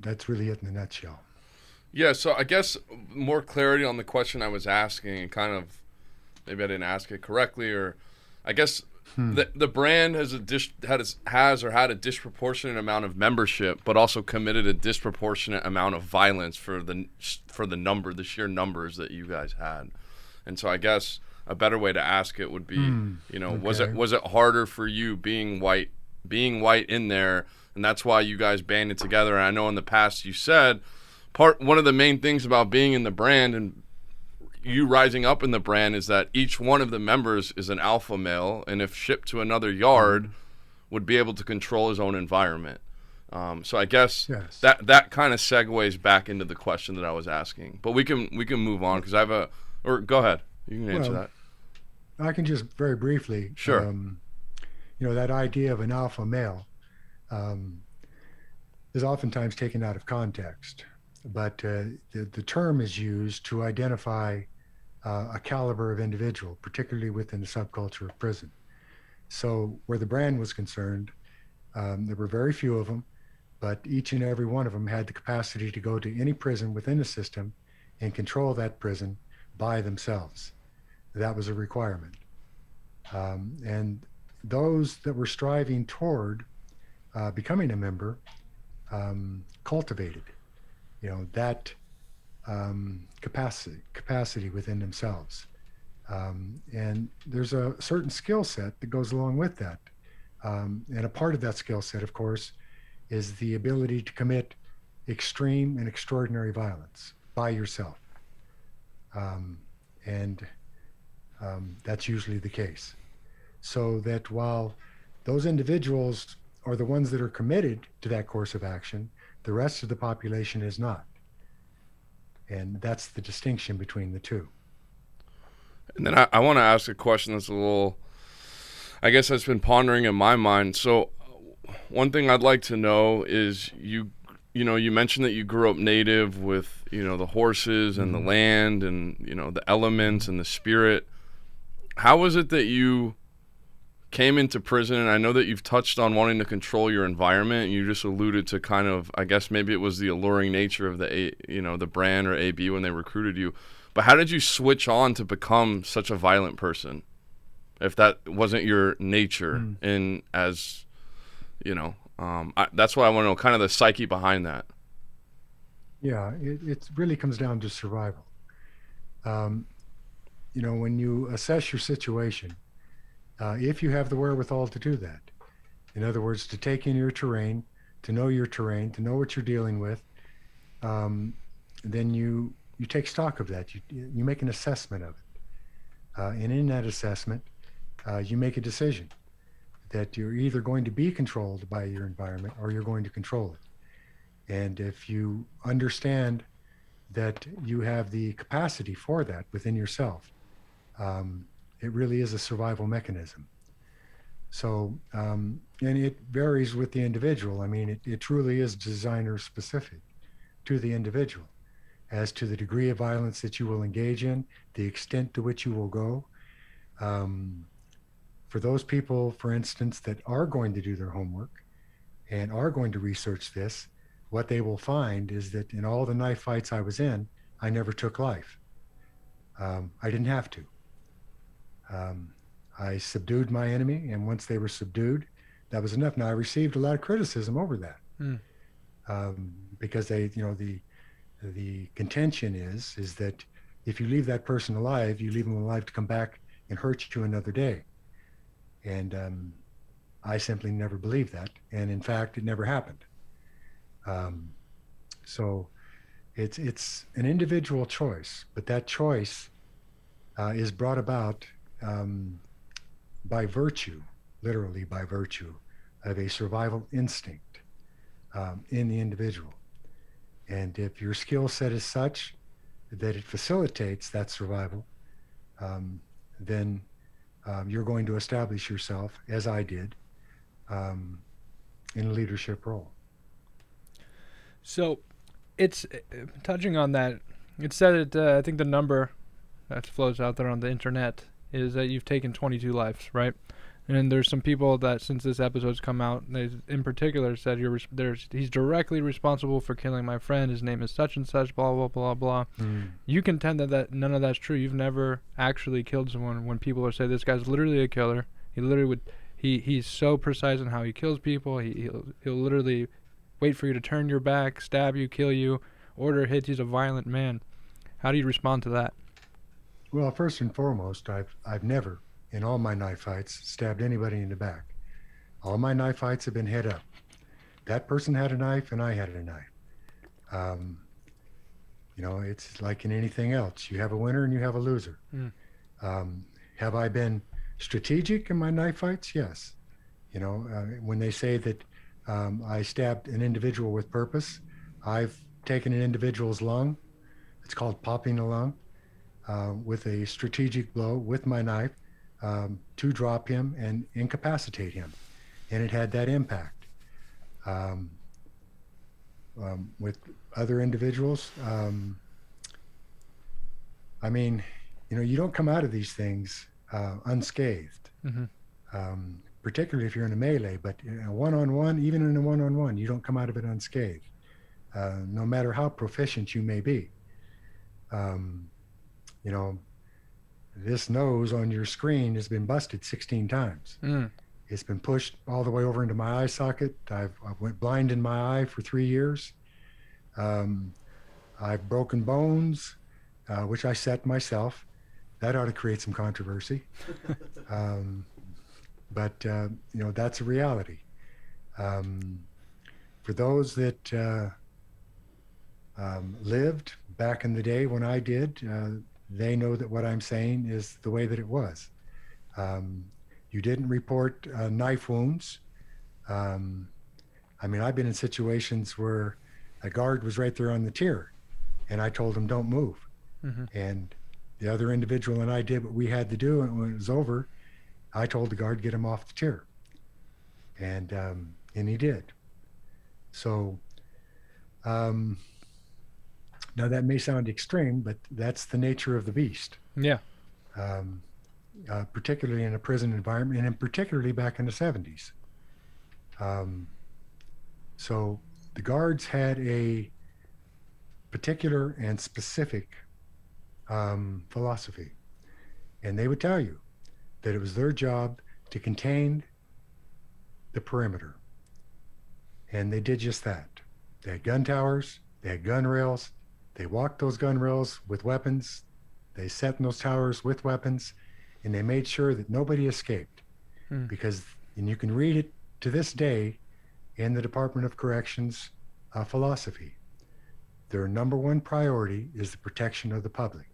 S3: That's really it in a nutshell.
S2: Yeah, so I guess more clarity on the question I was asking, and kind of maybe I didn't ask it correctly, or I guess the brand has had a disproportionate amount of membership, but also committed a disproportionate amount of violence for the sheer numbers that you guys had. And so I guess a better way to ask it would be,
S3: Okay.
S2: was it harder for you being white in there, and that's why you guys banded together? And I know in the past you said one of the main things about being in the brand and you rising up in the brand is that each one of the members is an alpha male, and if shipped to another yard, would be able to control his own environment. So I guess
S3: Yes.
S2: that kind of segues back into the question that I was asking. But we can move on because go ahead. You can answer that.
S3: I can just very briefly.
S2: Sure.
S3: That idea of an alpha male is oftentimes taken out of context, but the term is used to identify a caliber of individual, particularly within the subculture of prison. So where the brand was concerned, there were very few of them, but each and every one of them had the capacity to go to any prison within the system and control that prison by themselves. That was a requirement. And those that were striving toward becoming a member cultivated, that capacity within themselves. And there's a certain skill set that goes along with that. And a part of that skill set, of course, is the ability to commit extreme and extraordinary violence by yourself. Um, and That's usually the case. So that while those individuals are the ones that are committed to that course of action, the rest of the population is not. And that's the distinction between the two.
S2: And then I want to ask a question that's a little, I guess that's been pondering in my mind. So one thing I'd like to know is you mentioned that you grew up native with, the horses and the land and, the elements and the spirit. How was it that you came into prison? And I know that you've touched on wanting to control your environment. You just alluded to kind of, I guess maybe it was the alluring nature of the brand or AB when they recruited you. But how did you switch on to become such a violent person if that wasn't your nature? And as, that's what I want to know, kind of the psyche behind that.
S3: Yeah, it really comes down to survival. When you assess your situation, if you have the wherewithal to do that, in other words, to take in your terrain, to know what you're dealing with, then you take stock of that. You make an assessment of it. And in that assessment, you make a decision that you're either going to be controlled by your environment or you're going to control it. And if you understand that you have the capacity for that within yourself, it really is a survival mechanism. So, and it varies with the individual. I mean, it truly is designer specific to the individual as to the degree of violence that you will engage in, the extent to which you will go. For those people, for instance, that are going to do their homework and are going to research this, what they will find is that in all the knife fights I was in, I never took life. I didn't have to. I subdued my enemy, and once they were subdued, that was enough. Now, I received a lot of criticism over that, because the contention is that if you leave that person alive, you leave them alive to come back and hurt you another day. And I simply never believed that, and in fact, it never happened. So it's an individual choice, but that choice is brought about by virtue, literally by virtue, of a survival instinct in the individual. And if your skill set is such that it facilitates that survival, then you're going to establish yourself, as I did, in a leadership role.
S1: So, it's touching on that. It said it. I think the number that floats out there on the internet is that you've taken 22 lives, right? And there's some people that, since this episode's come out, they in particular said he's directly responsible for killing my friend. His name is such and such. Blah blah blah blah. You contend that none of that's true. You've never actually killed someone. When people are saying this guy's literally a killer, he literally would. He's so precise in how he kills people. He'll literally wait for you to turn your back, stab you, kill you, order hits. He's a violent man. How do you respond to that?
S3: Well, first and foremost, I've never, in all my knife fights, stabbed anybody in the back. All my knife fights have been head up. That person had a knife and I had a knife. It's like in anything else. You have a winner and you have a loser. Have I been strategic in my knife fights? Yes. When they say that I stabbed an individual with purpose, I've taken an individual's lung. It's called popping a lung. With a strategic blow with my knife to drop him and incapacitate him. And it had that impact. With other individuals, you don't come out of these things unscathed, particularly if you're in a melee, but in a one-on-one, even in a one-on-one, you don't come out of it unscathed, no matter how proficient you may be. This nose on your screen has been busted 16 times. It's been pushed all the way over into my eye socket. I've went blind in my eye for 3 years. I've broken bones, which I set myself. That ought to create some controversy. but that's a reality. For those that lived back in the day when I did, they know that what I'm saying is the way that it was. Um, you didn't report knife wounds. Um, I've been in situations where a guard was right there on the tier, and I told him, don't move.
S1: Mm-hmm.
S3: And the other individual and I did what we had to do, and when it was over, I told the guard, get him off the tier. And he did. So um, now that may sound extreme, but that's the nature of the beast.
S1: Yeah.
S3: Um, particularly in a prison environment, and particularly back in the 70s. Um, so the guards had a particular and specific philosophy, and they would tell you that it was their job to contain the perimeter, and they did just that. They had gun towers, they had gun rails, they walked those gun rails with weapons, they sat in those towers with weapons, and they made sure that nobody escaped. Because, and you can read it to this day in the Department of Corrections philosophy, their number one priority is the protection of the public.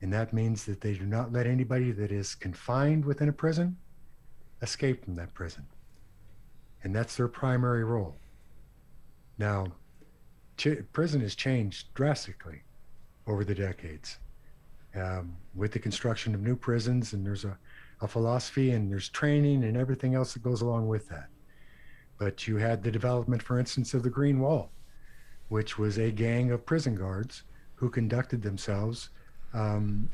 S3: And that means that they do not let anybody that is confined within a prison escape from that prison. And that's their primary role. Now, prison has changed drastically over the decades with the construction of new prisons, and there's a philosophy, and there's training and everything else that goes along with that. But you had the development, for instance, of the Green Wall, which was a gang of prison guards who conducted themselves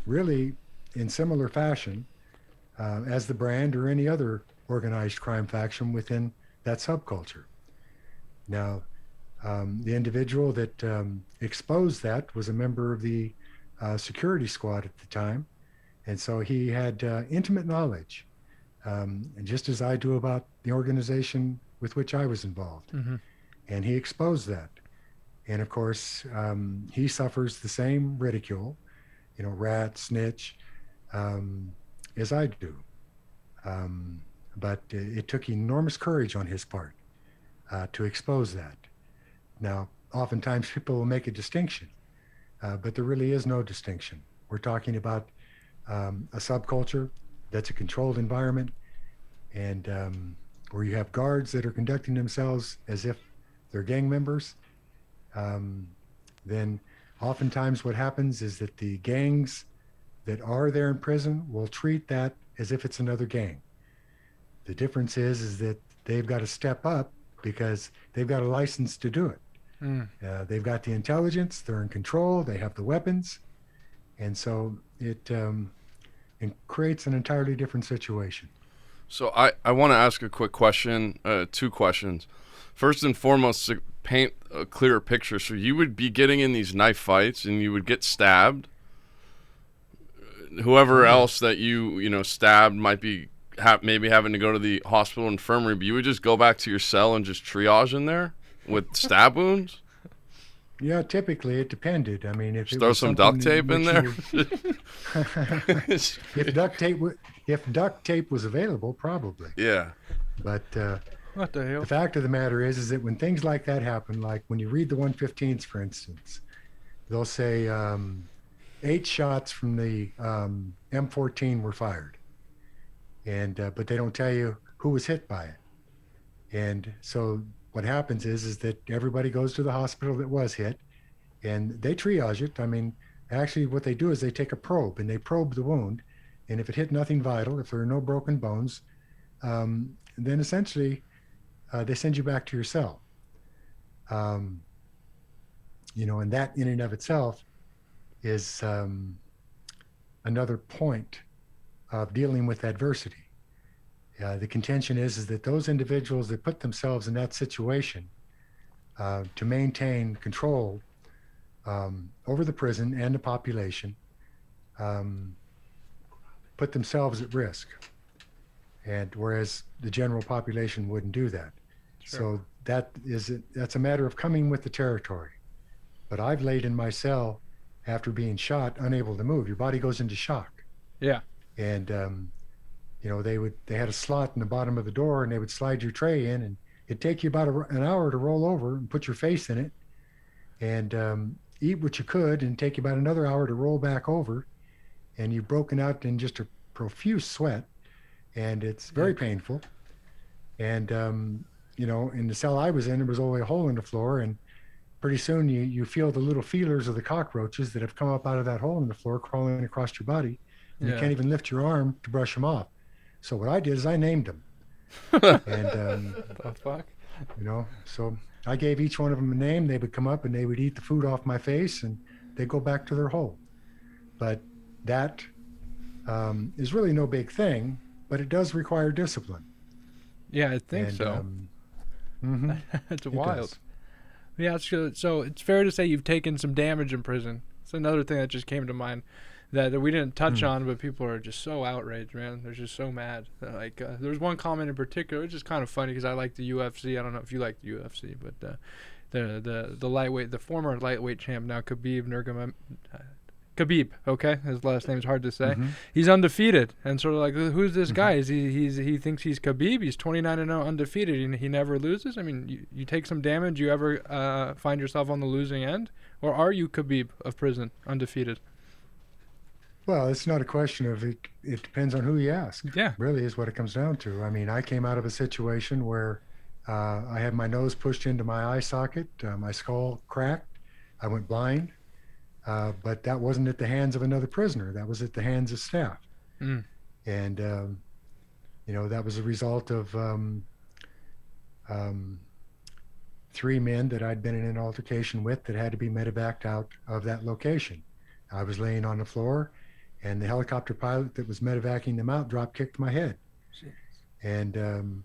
S3: really in similar fashion as the Brand or any other organized crime faction within that subculture. Now, the individual that exposed that was a member of the security squad at the time, and so he had intimate knowledge, and just as I do about the organization with which I was involved.
S1: Mm-hmm.
S3: And he exposed that. And of course, he suffers the same ridicule, rat, snitch, as I do. But it took enormous courage on his part to expose that. Now, oftentimes people will make a distinction, but there really is no distinction. We're talking about a subculture that's a controlled environment, and where you have guards that are conducting themselves as if they're gang members. Then oftentimes what happens is that the gangs that are there in prison will treat that as if it's another gang. The difference is that they've got to step up because they've got a license to do it. They've got the intelligence, they're in control, they have the weapons, and so it creates an entirely different situation.
S2: So I want to ask a quick question, two questions. First and foremost, to paint a clearer picture. So you would be getting in these knife fights and you would get stabbed. Whoever else that you stabbed might be maybe having to go to the hospital infirmary, but you would just go back to your cell and just triage in there with stab wounds?
S3: Yeah, typically it depended. If
S2: just throw some duct tape in there.
S3: If duct tape was available, probably.
S2: Yeah.
S3: But
S1: what the hell?
S3: The fact of the matter is that when things like that happen, like when you read the 115s, for instance, they'll say 8 shots from the M14 were fired, and but they don't tell you who was hit by it. And so what happens is that everybody goes to the hospital that was hit, and they triage it. Actually what they do is they take a probe and they probe the wound, and if it hit nothing vital, if there are no broken bones, then essentially they send you back to your cell. And that in and of itself is another point of dealing with adversity. The contention is that those individuals that put themselves in that situation to maintain control over the prison and the population put themselves at risk, and whereas the general population wouldn't do that. Sure. So that's a matter of coming with the territory. But I've laid in my cell after being shot, unable to move. Your body goes into shock.
S1: Yeah.
S3: And they had a slot in the bottom of the door, and they would slide your tray in, and it'd take you about an hour to roll over and put your face in it, and eat what you could, and take you about another hour to roll back over, and you've broken out in just a profuse sweat, and it's very painful. And in the cell I was in, there was only a hole in the floor, and pretty soon you feel the little feelers of the cockroaches that have come up out of that hole in the floor crawling across your body, and you can't even lift your arm to brush them off. So what I did is I named them. And
S1: the fuck?
S3: So I gave each one of them a name. They would come up and they would eat the food off my face, and they go back to their hole. But that is really no big thing, but it does require discipline.
S1: Yeah, I think so. It's wild.
S3: Does.
S1: Yeah, so it's fair to say you've taken some damage in prison. It's another thing that just came to mind that we didn't touch on, but people are just so outraged, man. They're just so mad. There's one comment in particular, which is kind of funny because I like the UFC. I don't know if you like the UFC, but the lightweight, the former lightweight champ, now Khabib, okay, his last name is hard to say. He's undefeated, and sort of like, who's this guy? He thinks he's Khabib. He's 29-0 undefeated, and he never loses. I mean, you take some damage, you ever find yourself on the losing end, or are you Khabib of prison, undefeated?
S3: Well, it's not a question of it. It depends on who you ask.
S1: Yeah,
S3: really is what it comes down to. I mean, I came out of a situation where I had my nose pushed into my eye socket, my skull cracked, I went blind. But that wasn't at the hands of another prisoner. That was at the hands of staff. And, that was a result of 3 men that I'd been in an altercation with that had to be medevaced out of that location. I was laying on the floor, and the helicopter pilot that was medevacing them out drop-kicked my head. Jeez. And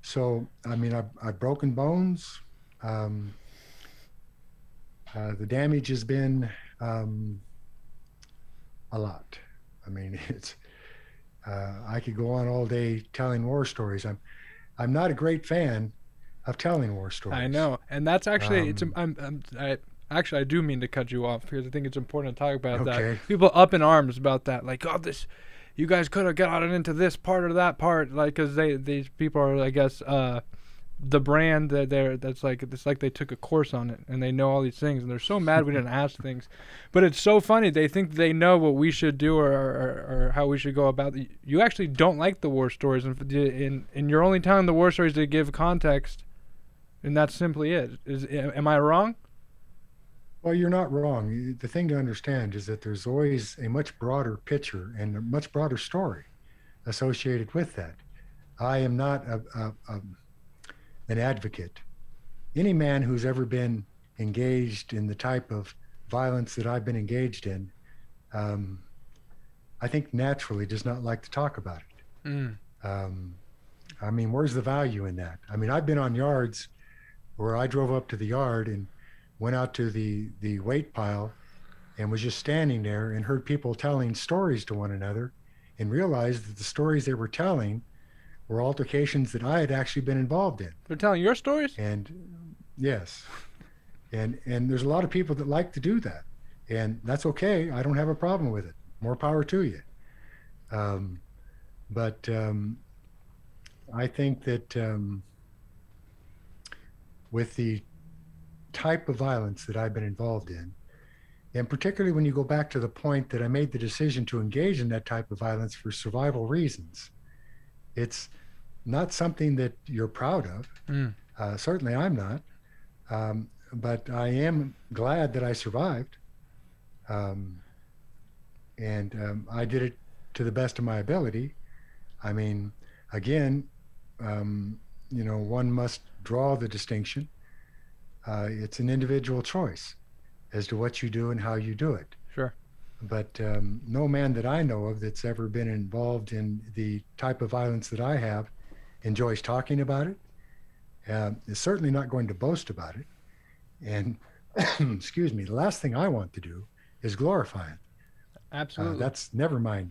S3: so, I mean, I've broken bones. The damage has been a lot. I mean, it's I could go on all day telling war stories. I'm not a great fan of telling war stories.
S1: I know, and that's actually I do mean to cut you off because I think it's important to talk about that. People up in arms about that, like, oh, you guys could have gotten into this part or that part, like, because these people are, I guess, the brand it's like they took a course on it and they know all these things, and they're so mad we didn't ask things. But it's so funny, they think they know what we should do or how we should go about it. You actually don't like the war stories, and you're only telling the war stories to give context, and that's simply it. Am I wrong?
S3: Well, you're not wrong. The thing to understand is that there's always a much broader picture and a much broader story associated with that. I am not an advocate. Any man who's ever been engaged in the type of violence that I've been engaged in, I think naturally does not like to talk about it. I mean, where's the value in that? I mean, I've been on yards where I drove up to the yard and went out to the weight pile and was just standing there and heard people telling stories to one another and realized that the stories they were telling were altercations that I had actually been involved in.
S1: They're telling your stories?
S3: And yes. And there's a lot of people that like to do that. And that's okay. I don't have a problem with it. More power to you. But I think that with the type of violence that I've been involved in, and particularly when you go back to the point that I made the decision to engage in that type of violence for survival reasons, it's not something that you're proud of. Certainly I'm not. But I am glad that I survived. And I did it to the best of my ability. I mean, again, one must draw the distinction. It's an individual choice as to what you do and how you do it.
S1: Sure.
S3: But no man that I know of that's ever been involved in the type of violence that I have enjoys talking about it, is certainly not going to boast about it. And, excuse me, the last thing I want to do is glorify it.
S1: Absolutely.
S3: That's never my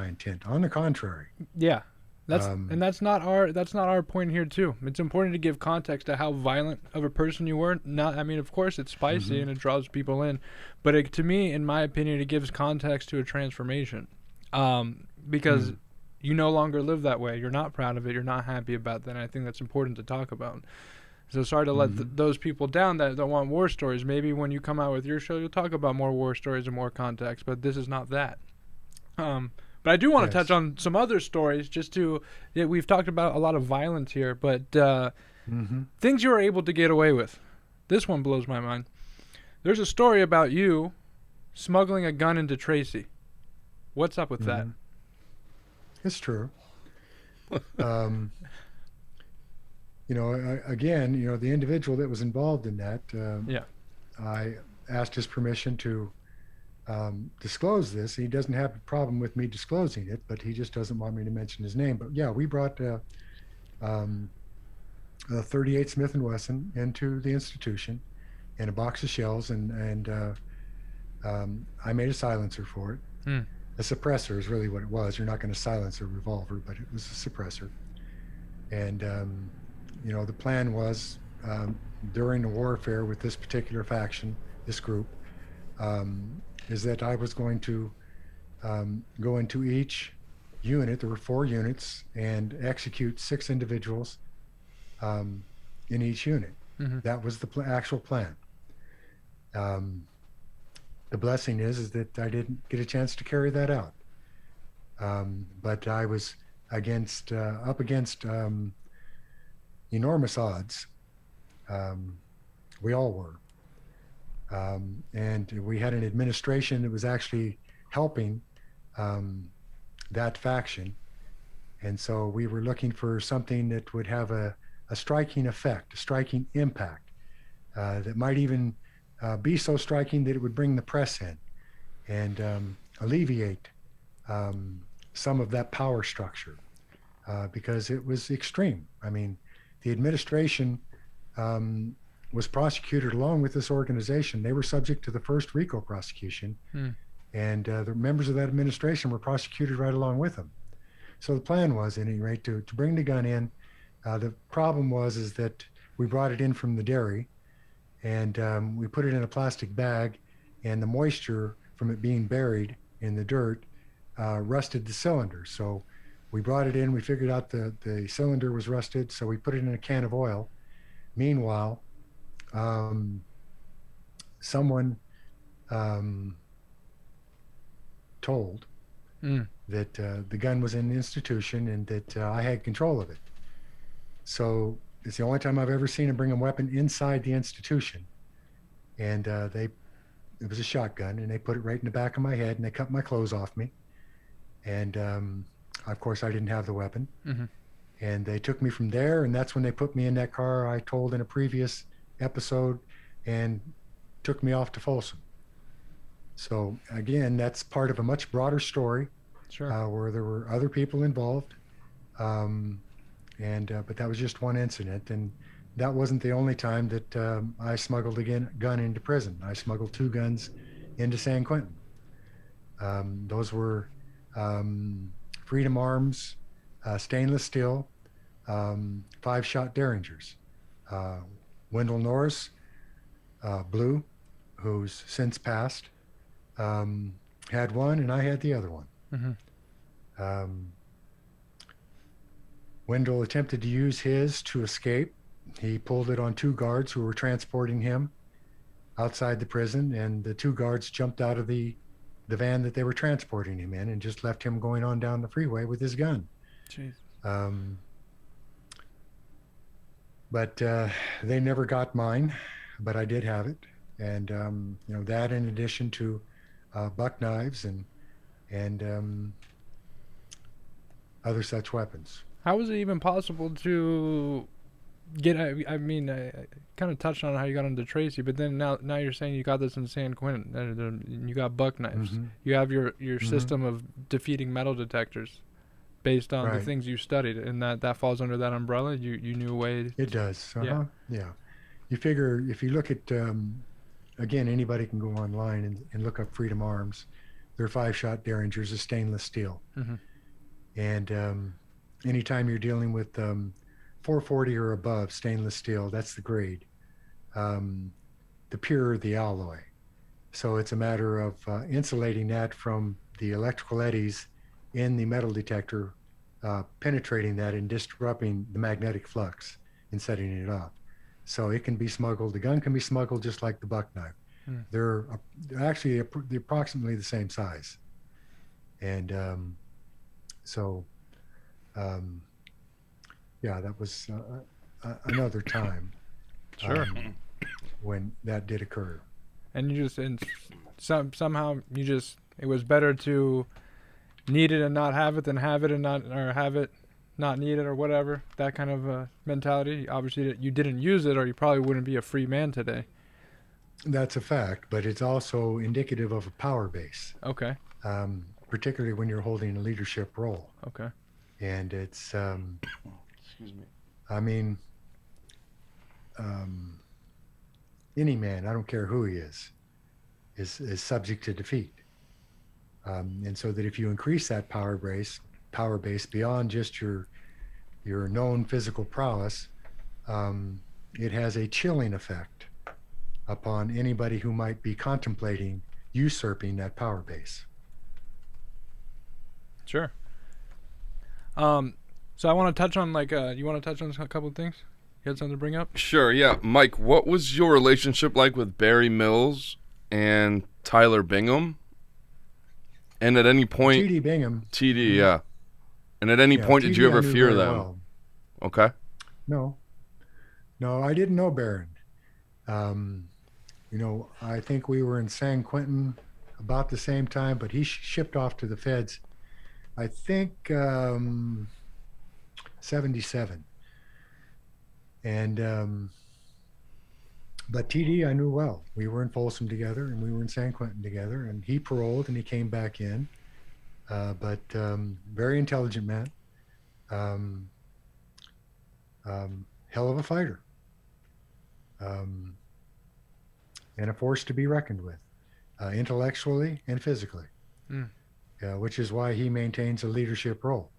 S3: intent. On the contrary.
S1: Yeah. That's not our point here too. It's important to give context to how violent of a person you were. I mean, of course, it's spicy and it draws people in, but to me, in my opinion, it gives context to a transformation. Because you no longer live that way. You're not proud of it. You're not happy about that. And I think that's important to talk about. So sorry to let those people down that don't want war stories. Maybe when you come out with your show, you'll talk about more war stories and more context. But this is not that. But I do want to touch on some other stories. We've talked about a lot of violence here, but things you were able to get away with. This one blows my mind. There's a story about you smuggling a gun into Tracy. What's up with that?
S3: It's true. Again, the individual that was involved in that, I asked his permission to disclose this. He doesn't have a problem with me disclosing it, but he just doesn't want me to mention his name. But yeah, we brought a 38 Smith & Wesson into the institution in a box of shells, and I made a silencer for it. A suppressor is really what it was. You're not going to silence a revolver, but it was a suppressor. And the plan was, during the warfare with this particular faction, this group, is that I was going to go into each unit. There were 4 units, and execute 6 individuals in each unit. That was the actual plan. The blessing is that I didn't get a chance to carry that out. But I was up against enormous odds. We all were. And we had an administration that was actually helping that faction. And so we were looking for something that would have a striking effect, a striking impact, that might even be so striking that it would bring the press in and alleviate some of that power structure, because it was extreme. I mean, the administration was prosecuted along with this organization. They were subject to the first RICO prosecution, and the members of that administration were prosecuted right along with them. So the plan was, at any rate, to bring the gun in. The problem is that we brought it in from the dairy, and we put it in a plastic bag, and the moisture from it being buried in the dirt rusted the cylinder. So we brought it in, we figured out the cylinder was rusted, so we put it in a can of oil. Meanwhile, someone told that the gun was in the institution and that I had control of it. So it's the only time I've ever seen them bring a weapon inside the institution. And it was a shotgun, and they put it right in the back of my head, and they cut my clothes off me. And of course, I didn't have the weapon. And they took me from there, and that's when they put me in that car I told in a previous episode, and took me off to Folsom. So again, that's part of a much broader story, where there were other people involved. But that was just one incident, and that wasn't the only time that I smuggled a gun into prison. I smuggled 2 guns into San Quentin. Those were Freedom Arms, stainless steel, 5-shot Derringers. Wendell Norris, Blue, who's since passed, had one, and I had the other one. Wendell attempted to use his to escape. He pulled it on 2 guards who were transporting him outside the prison, and the 2 guards jumped out of the van that they were transporting him in and just left him going on down the freeway with his gun.
S1: Jeez.
S3: But they never got mine, but I did have it. And that, in addition to buck knives and other such weapons.
S1: How was it even possible to get? I mean, I kind of touched on how you got into Tracy, but then now you're saying you got this in San Quentin, and you got buck knives. You have your system of defeating metal detectors, based on the things you studied, and that falls under that umbrella. You knew a way.
S3: It does. Yeah. You figure if you look at again, anybody can go online and look up Freedom Arms. They're 5-shot Derringers of stainless steel, and anytime you're dealing with 440 or above stainless steel, that's the grade. The purer the alloy. So it's a matter of insulating that from the electrical eddies in the metal detector penetrating that and disrupting the magnetic flux and setting it off. So it can be smuggled. The gun can be smuggled just like the buck knife.
S1: Hmm.
S3: They're actually they're approximately the same size. And so, um, yeah, that was another time
S1: Sure.
S3: when that did occur.
S1: And you just somehow you just it was better to need it and not have it than have it and not or have it not need it or whatever, that kind of mentality. Obviously you didn't use it or you probably wouldn't be a free man today.
S3: That's a fact, but it's also indicative of a power base,
S1: Okay.
S3: particularly when you're holding a leadership role.
S1: Okay.
S3: And it's,
S2: Excuse me.
S3: I mean, any man, I don't care who he is subject to defeat. And so that if you increase that power base beyond just your known physical prowess, it has a chilling effect upon anybody who might be contemplating usurping that power base.
S1: Sure. So I want to touch on you want to touch on a couple of things? You had something to bring up?
S2: Sure, yeah. Mike, what was your relationship like with Barry Mills and Tyler Bingham? And at any point...
S3: T.D. Bingham.
S2: TD, yeah. And at any
S3: Yeah,
S2: point, did you
S3: TD I
S2: ever
S3: knew
S2: fear
S3: very
S2: them?
S3: well.
S2: Okay.
S3: No, I didn't know Barron. I think we were in San Quentin about the same time, but he shipped off to the feds, I think, 77. And, but TD I knew well. We were in Folsom together and we were in San Quentin together, and he paroled and he came back in. But very intelligent man. Hell of a fighter. And a force to be reckoned with, intellectually and physically, which is why he maintains a leadership role.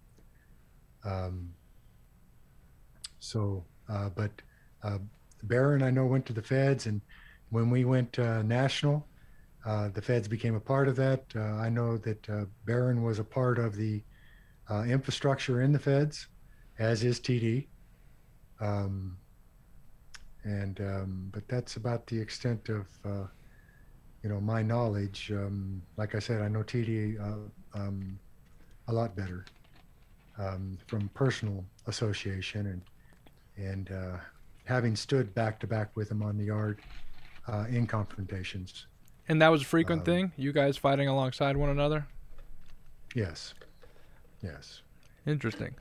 S3: But Barron, I know, went to the feds, and when we went national, the feds became a part of that. I know that Barron was a part of the infrastructure in the feds, as is TD. But that's about the extent of my knowledge. Like I said, I know TD a lot better from personal association and having stood back to back with him on the yard in confrontations.
S1: And that was a frequent thing? You guys fighting alongside one another?
S3: Yes.
S1: Interesting.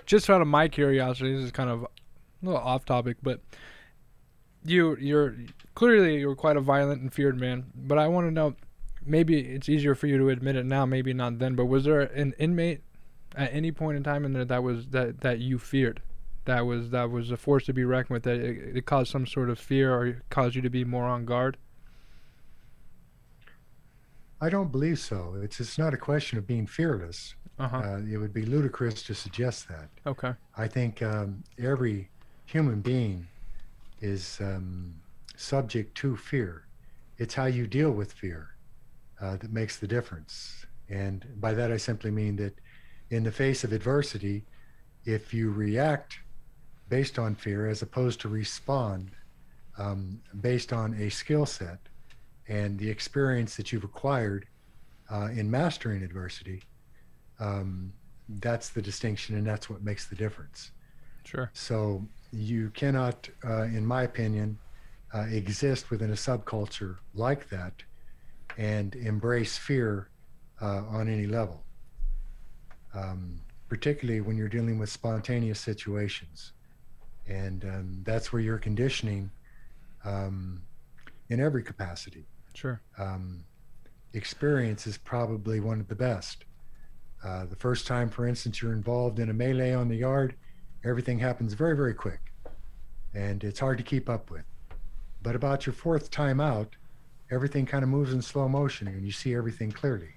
S1: Just out of my curiosity, this is kind of a little off topic, but you're clearly quite a violent and feared man. But I want to know, maybe it's easier for you to admit it now, maybe not then. But was there an inmate at any point in time in there that you feared, that was a force to be reckoned with, that it caused some sort of fear or caused you to be more on guard?
S3: I don't believe so. It's not a question of being fearless. It would be ludicrous to suggest that.
S1: Okay.
S3: I think every human being is subject to fear. It's how you deal with fear that makes the difference. And by that, I simply mean that in the face of adversity, if you react based on fear as opposed to respond based on a skill set and the experience that you've acquired in mastering adversity, that's the distinction, and that's what makes the difference.
S1: Sure.
S3: So you cannot, in my opinion, exist within a subculture like that and embrace fear on any level, particularly when you're dealing with spontaneous situations. And that's where your conditioning in every capacity.
S1: Sure.
S3: Experience is probably one of the best. The first time, for instance, you're involved in a melee on the yard, everything happens very, very quick, and it's hard to keep up with. But about your fourth time out, everything kind of moves in slow motion, and you see everything clearly.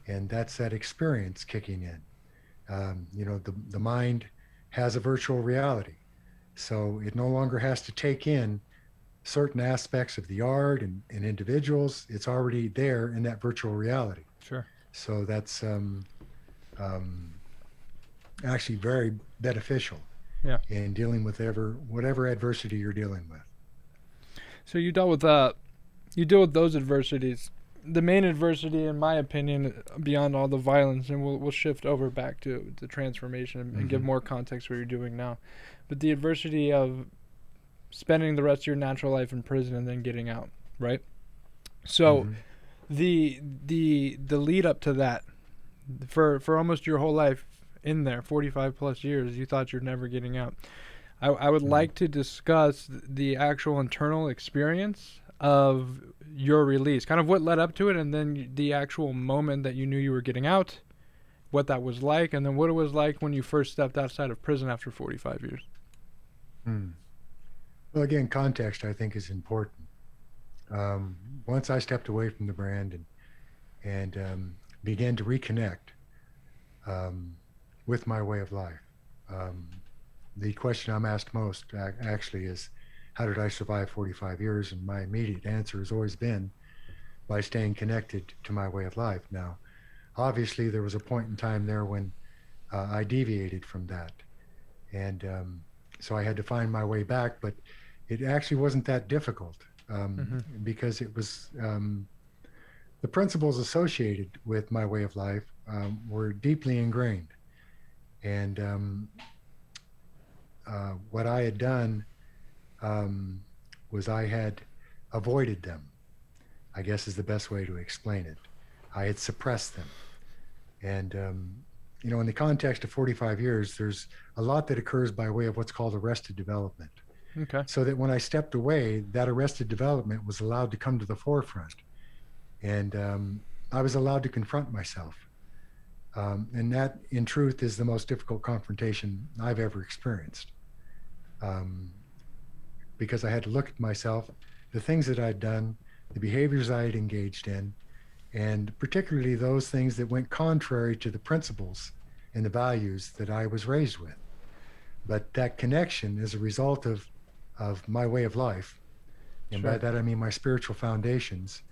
S3: And that's that experience kicking in. The mind has a virtual reality, so it no longer has to take in certain aspects of the yard and individuals. It's already there in that virtual reality.
S1: Sure.
S3: So that's actually very beneficial
S1: Yeah.
S3: in dealing with whatever adversity you're dealing with.
S1: So you dealt with you deal with those adversities. The main adversity, in my opinion, beyond all the violence, and we'll shift over back to the transformation and give more context what you're doing now. But the adversity of spending the rest of your natural life in prison and then getting out, right? So the lead up to that, for almost your whole life in there, 45 plus years, you thought you're never getting out. I would like to discuss the actual internal experience of your release, kind of what led up to it, and then the actual moment that you knew you were getting out, what that was like, and then what it was like when you first stepped outside of prison after 45 years.
S3: Well, again, context I think is important. Once I stepped away from the brand and began to reconnect with my way of life, the question I'm asked most actually is, how did I survive 45 years? And my immediate answer has always been by staying connected to my way of life. Now, obviously, there was a point in time there when I deviated from that. And so I had to find my way back, but it actually wasn't that difficult because it was the principles associated with my way of life were deeply ingrained. And what I had done was I had avoided them, I guess is the best way to explain it. I had suppressed them. And, in the context of 45 years, there's a lot that occurs by way of what's called arrested development.
S1: Okay.
S3: So that when I stepped away, that arrested development was allowed to come to the forefront. And I was allowed to confront myself. And that, in truth, is the most difficult confrontation I've ever experienced. Because I had to look at myself, the things that I'd done, the behaviors I had engaged in, and particularly those things that went contrary to the principles and the values that I was raised with. But that connection as a result of my way of life, and by that I mean my spiritual foundations,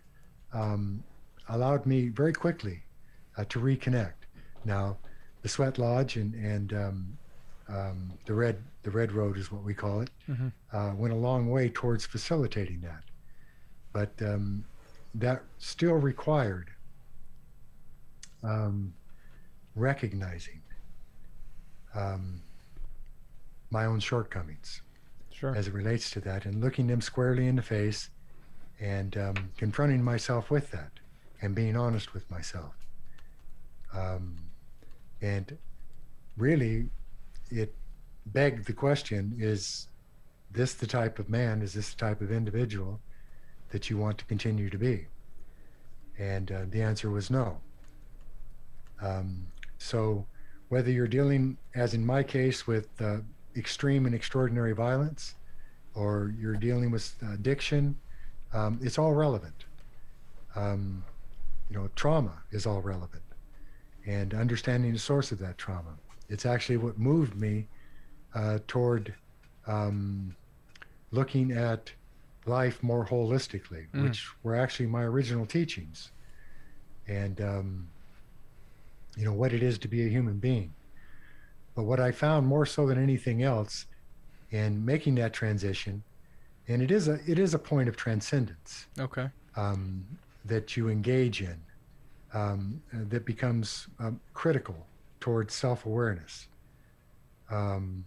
S3: allowed me very quickly to reconnect. Now, the Sweat Lodge and the Red Road is what we call it, went a long way towards facilitating that. But that still required recognizing my own shortcomings as it relates to that, and looking them squarely in the face and confronting myself with that and being honest with myself. And really, it begged the question, is this the type of man, is this the type of individual that you want to continue to be? And the answer was no. So whether you're dealing, as in my case, with extreme and extraordinary violence, or you're dealing with addiction, it's all relevant. Trauma is all relevant. And understanding the source of that trauma. It's actually what moved me toward looking at life more holistically, which were actually my original teachings. And, what it is to be a human being. But what I found more so than anything else in making that transition, and it is a point of transcendence.
S1: Okay.
S3: That you engage in. That becomes critical towards self-awareness. And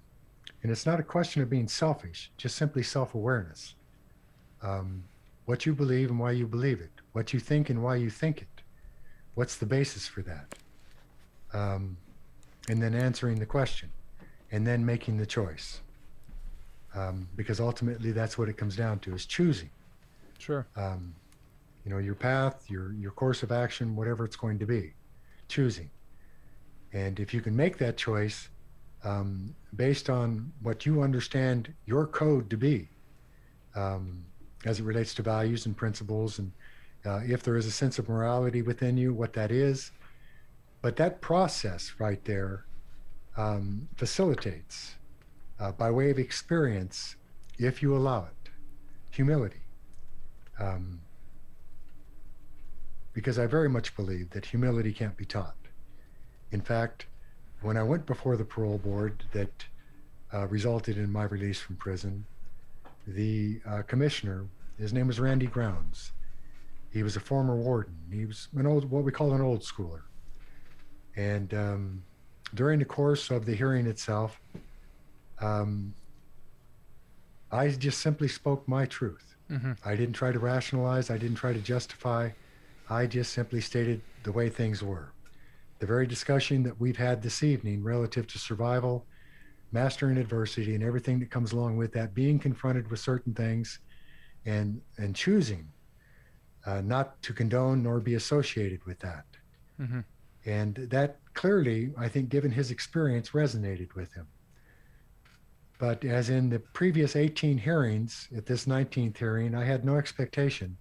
S3: it's not a question of being selfish, just simply self-awareness. What you believe and why you believe it, what you think and why you think it, what's the basis for that? And then answering the question, and then making the choice. Because ultimately that's what it comes down to, is choosing.
S1: Sure.
S3: Your path, your course of action, whatever it's going to be, choosing. And if you can make that choice based on what you understand your code to be, as it relates to values and principles, and if there is a sense of morality within you, what that is. But that process right there facilitates, by way of experience, if you allow it, humility. Because I very much believe that humility can't be taught. In fact, when I went before the parole board that resulted in my release from prison, the commissioner, his name was Randy Grounds. He was a former warden. He was what we call an old schooler. And during the course of the hearing itself, um, I just simply spoke my truth.
S1: Mm-hmm.
S3: I didn't try to rationalize. I didn't try to justify. I just simply stated the way things were. The very discussion that we've had this evening relative to survival, mastering adversity, and everything that comes along with that, being confronted with certain things and choosing not to condone nor be associated with that.
S1: Mm-hmm.
S3: And that clearly, I think, given his experience, resonated with him. But as in the previous 18 hearings, at this 19th hearing, I had no expectation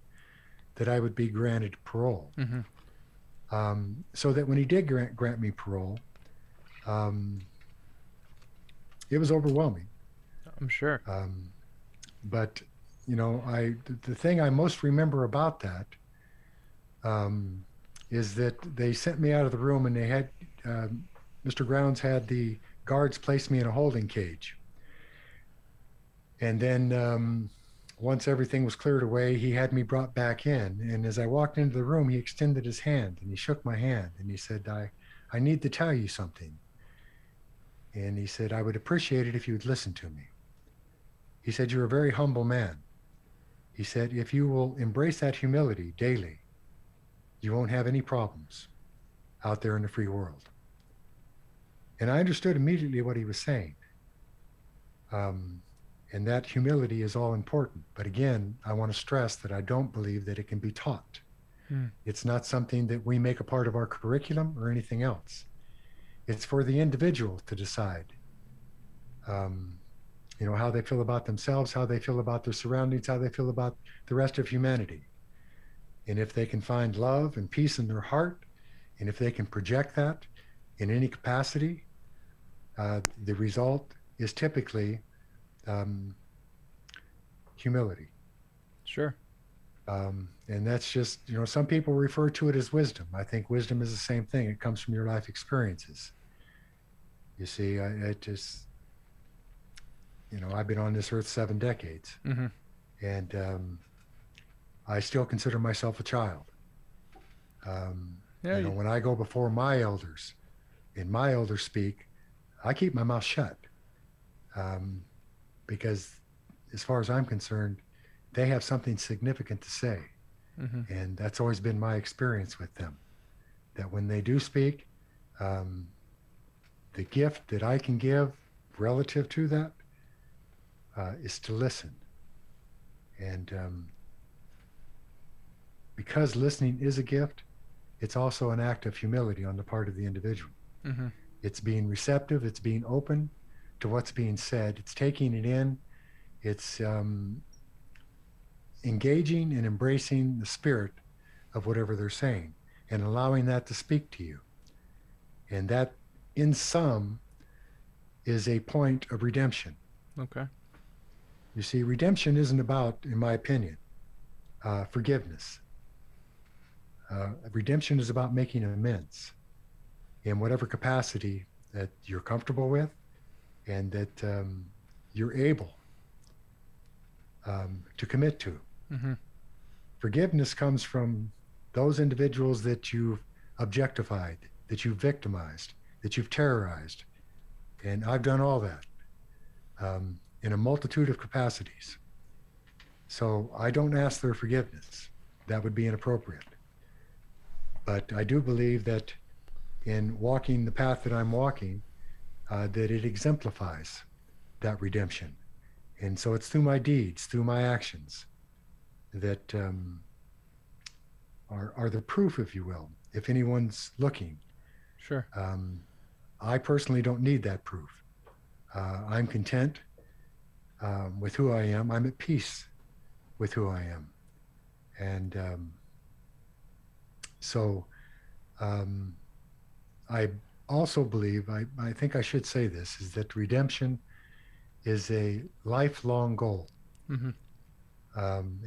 S3: that I would be granted parole.
S1: Mm-hmm.
S3: So that when he did grant me parole, it was overwhelming.
S1: I'm sure.
S3: But the thing I most remember about that is that they sent me out of the room, and they had Mr. Grounds had the guards place me in a holding cage. And then once everything was cleared away, he had me brought back in. And as I walked into the room, he extended his hand and he shook my hand and he said, I need to tell you something. And he said, I would appreciate it if you would listen to me. He said, you're a very humble man. He said, if you will embrace that humility daily, you won't have any problems out there in the free world. And I understood immediately what he was saying. And that humility is all important. But again, I want to stress that I don't believe that it can be taught. It's not something that we make a part of our curriculum or anything else. It's for the individual to decide, how they feel about themselves, how they feel about their surroundings, how they feel about the rest of humanity. And if they can find love and peace in their heart, and if they can project that in any capacity, the result is typically humility.
S1: Sure.
S3: And that's just, some people refer to it as wisdom. I think wisdom is the same thing. It comes from your life experiences. You see, I've been on this earth 7 decades.
S1: Mm-hmm.
S3: And I still consider myself a child. When I go before my elders and my elders speak, I keep my mouth shut. Because as far as I'm concerned, they have something significant to say.
S1: Mm-hmm.
S3: And that's always been my experience with them, that when they do speak, the gift that I can give relative to that is to listen. And because listening is a gift, it's also an act of humility on the part of the individual.
S1: Mm-hmm.
S3: It's being receptive, it's being open to what's being said, it's taking it in, it's engaging and embracing the spirit of whatever they're saying and allowing that to speak to you. And that, in sum, is a point of redemption.
S1: Okay.
S3: You see, redemption isn't about, in my opinion, forgiveness. Redemption is about making amends in whatever capacity that you're comfortable with and that you're able to commit to.
S1: Mm-hmm.
S3: Forgiveness comes from those individuals that you've objectified, that you've victimized, that you've terrorized. And I've done all that in a multitude of capacities. So I don't ask their forgiveness. That would be inappropriate. But I do believe that in walking the path that I'm walking, that it exemplifies that redemption. And so it's through my deeds, through my actions, that are the proof, if you will, if anyone's looking.
S1: Sure.
S3: I personally don't need that proof. I'm content with who I am. I'm at peace with who I am. And so I also believe, I think I should say this, is that redemption is a lifelong goal.
S1: Mm-hmm.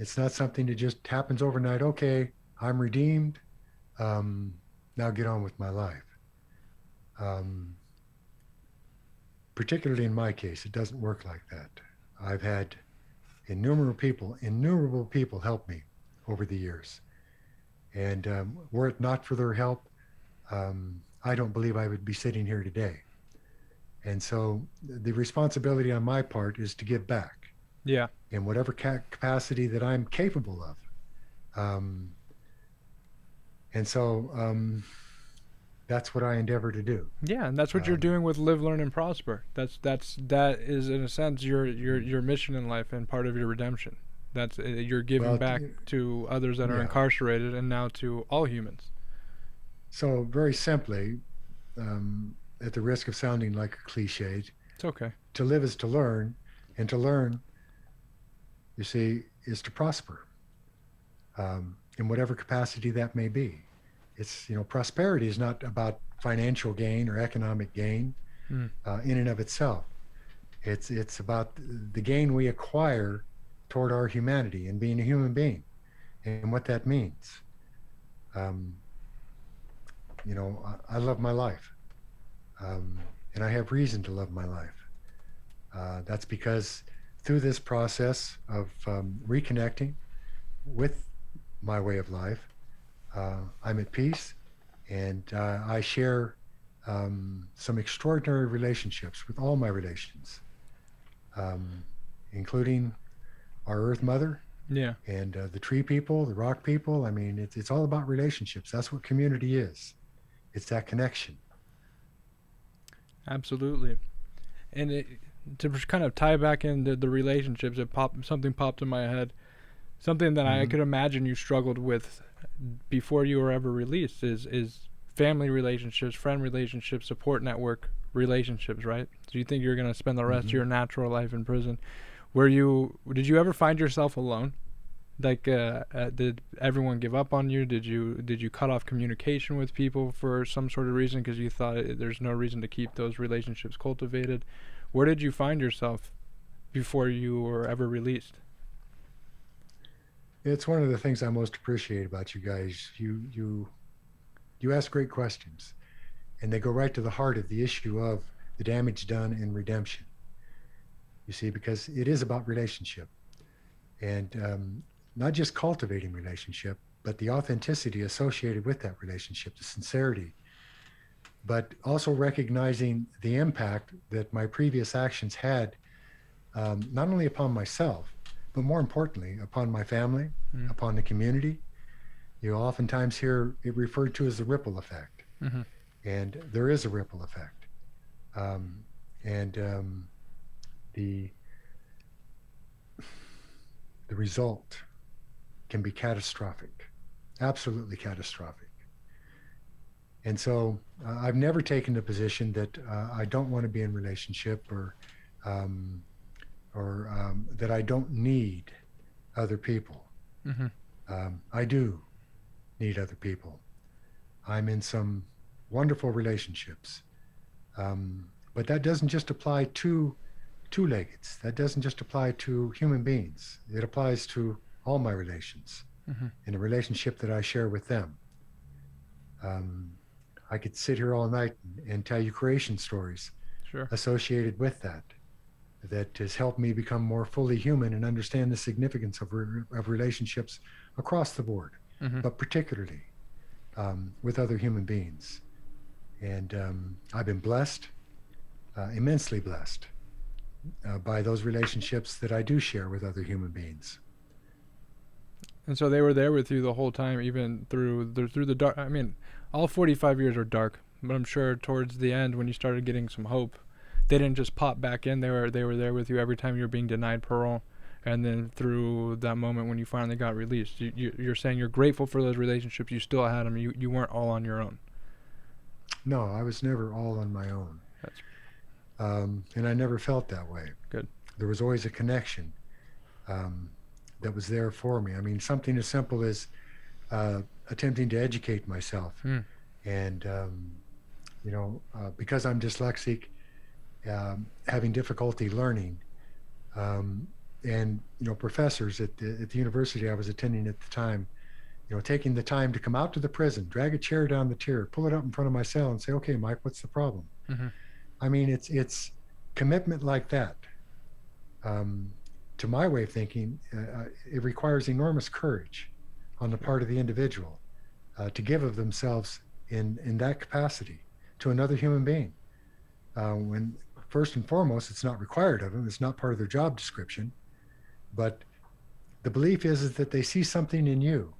S3: It's not something that just happens overnight. Okay, I'm redeemed. Now get on with my life. particularly in my case, it doesn't work like that. I've had innumerable people help me over the years. And were it not for their help, I don't believe I would be sitting here today. And so the responsibility on my part is to give back
S1: Yeah.
S3: in whatever capacity that I'm capable of. Um, and so that's what I endeavor to do.
S1: Yeah, and that's what you're doing with Live, Learn, and Prosper. That is in a sense your mission in life and part of your redemption. That's you're giving
S3: Well,
S1: back to others that are
S3: yeah.
S1: incarcerated and now to all humans.
S3: So very simply, at the risk of sounding like a cliche,
S1: It's okay.
S3: to live is to learn, and to learn, you see, is to prosper in whatever capacity that may be. It's, prosperity is not about financial gain or economic gain
S1: Mm.
S3: in and of itself. It's about the gain we acquire toward our humanity and being a human being and what that means. Um, I love my life, and I have reason to love my life. That's because through this process of reconnecting with my way of life, I'm at peace, and I share some extraordinary relationships with all my relations, including our Earth Mother
S1: Yeah.
S3: and the tree people, the rock people. I mean, it's all about relationships. That's what community is. It's that connection.
S1: Absolutely. And to kind of tie back into the relationships, something popped in my head. Something that I
S3: Mhm.
S1: could imagine you struggled with before you were ever released is family relationships, friend relationships, support network relationships, right? So you think you're going to spend the rest of
S3: Mhm.
S1: your natural life in prison. Did you ever find yourself alone? Like, did everyone give up on you? Did you cut off communication with people for some sort of reason because you thought there's no reason to keep those relationships cultivated? Where did you find yourself before you were ever released?
S3: It's one of the things I most appreciate about you guys. You ask great questions, and they go right to the heart of the issue of the damage done in redemption. You see, because it is about relationship, and not just cultivating relationship, but the authenticity associated with that relationship, the sincerity, but also recognizing the impact that my previous actions had, not only upon myself, but more importantly, upon my family,
S1: Mm.
S3: upon the community. You oftentimes hear it referred to as the ripple effect,
S1: Mm-hmm.
S3: and there is a ripple effect. Um, and the the result can be catastrophic, absolutely catastrophic. And so I've never taken the position that I don't want to be in relationship um, or that I don't need other people.
S1: Mm-hmm.
S3: I do need other people. I'm in some wonderful relationships, but that doesn't just apply to two-leggeds. That doesn't just apply to human beings. It applies to all my relations
S1: Mm-hmm.
S3: and the relationship that I share with them. Um, I could sit here all night and tell you creation stories
S1: Sure.
S3: associated with that has helped me become more fully human and understand the significance of relationships across the board,
S1: Mm-hmm.
S3: but particularly with other human beings. And I've been blessed, immensely blessed, by those relationships that I do share with other human beings.
S1: And so they were there with you the whole time, even through the dark. I mean, all 45 years are dark, but I'm sure towards the end, when you started getting some hope, they didn't just pop back in. They were there with you every time you were being denied parole, and then through that moment when you finally got released. You're saying you're grateful for those relationships. You still had them. You weren't all on your own.
S3: No, I was never all on my own.
S1: That's
S3: And I never felt that way.
S1: good.
S3: There was always a connection um, that was there for me. I mean, something as simple as attempting to educate myself.
S1: Mm.
S3: And, because I'm dyslexic, having difficulty learning. And, professors at the university I was attending at the time, taking the time to come out to the prison, drag a chair down the tier, pull it up in front of my cell and say, okay, Mike, what's the problem?
S1: Mm-hmm.
S3: I mean, it's commitment like that, to my way of thinking, it requires enormous courage on the part of the individual to give of themselves in that capacity to another human being. When first and foremost, it's not required of them, it's not part of their job description, but the belief is that they see something in you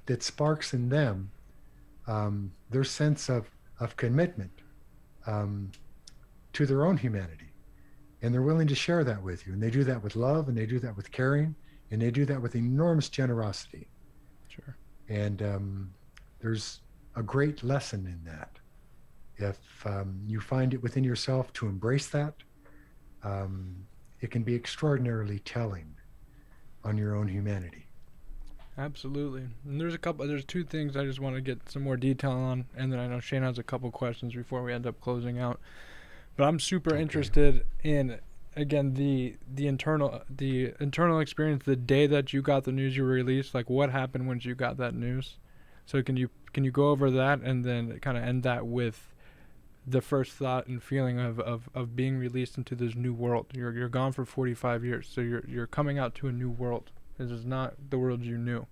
S3: that sparks in them their sense of commitment to their own humanity. And they're willing to share that with you. And they do that with love, and they do that with caring, and they do that with enormous generosity.
S1: Sure.
S3: And there's a great lesson in that. If you find it within yourself to embrace that, it can be extraordinarily telling on your own humanity.
S1: Absolutely. And there's two things I just want to get some more detail on, and then I know Shane has a couple questions before we end up closing out. But I'm super interested in, again, the internal experience the day that you got the news you were released. Like, what happened once you got that news? So can you go over that and then kind of end that with the first thought and feeling of being released into this new world? You're gone for 45 years, so you're coming out to a new world. This is not the world you knew.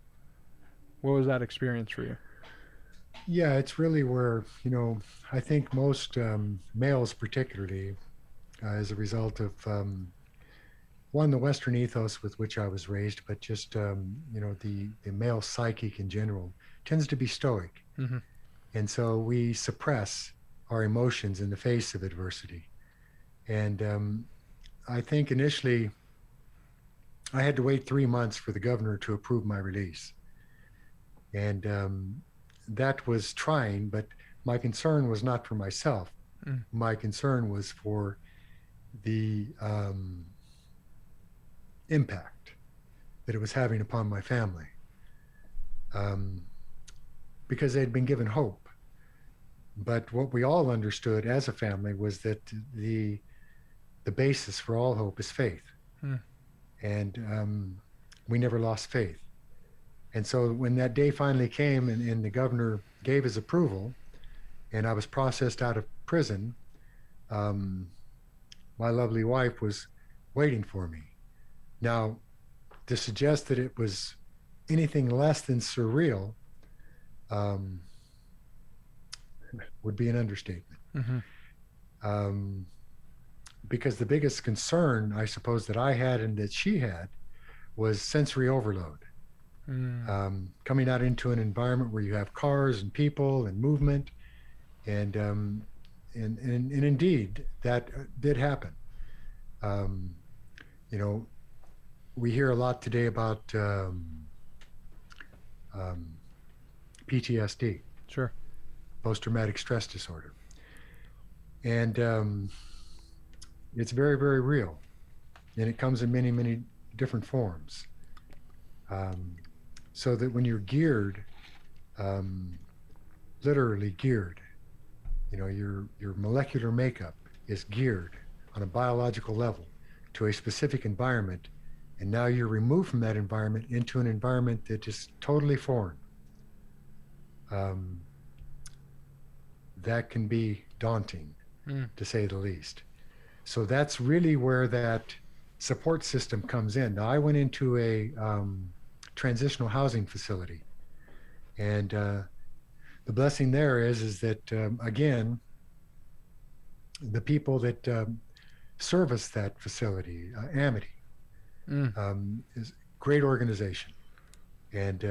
S1: What was that experience for you?
S3: Yeah, it's really where, I think most males particularly, as a result of, one, the Western ethos with which I was raised, but just, the male psychic in general tends to be stoic.
S1: Mm-hmm.
S3: And so we suppress our emotions in the face of adversity. And I think initially I had to wait 3 months for the governor to approve my release. And that was trying, but my concern was not for myself. My concern was for the impact that it was having upon my family, because they'd been given hope. But what we all understood as a family was that the basis for all hope is faith. And we never lost faith. And so when that day finally came and the governor gave his approval and I was processed out of prison, my lovely wife was waiting for me. Now, to suggest that it was anything less than surreal would be an understatement. Because the biggest concern, I suppose, that I had and that she had was sensory overload. Coming out into an environment where you have cars and people and movement, and indeed that did happen. We hear a lot today about PTSD,
S1: Sure.
S3: post-traumatic stress disorder, and it's very, very real, and it comes in many, many different forms. So that when you're geared, literally geared, your molecular makeup is geared on a biological level to a specific environment, and now you're removed from that environment into an environment that is totally foreign. That can be daunting, to say the least. So that's really where that support system comes in. Now, I went into a transitional housing facility, and the blessing there is that again, the people that service that facility, Amity, is a great organization. And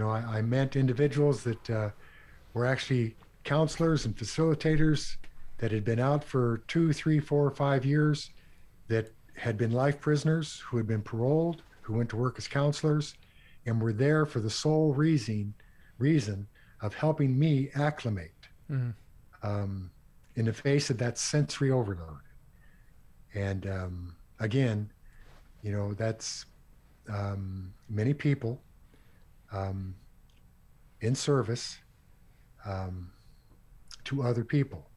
S3: I met individuals that were actually counselors and facilitators that had been out for 2, 3, 4, 5 years, that had been life prisoners, who had been paroled, who went to work as counselors, and were there for the sole reason of helping me acclimate in the face of that sensory overload. And again, that's many people in service to other people.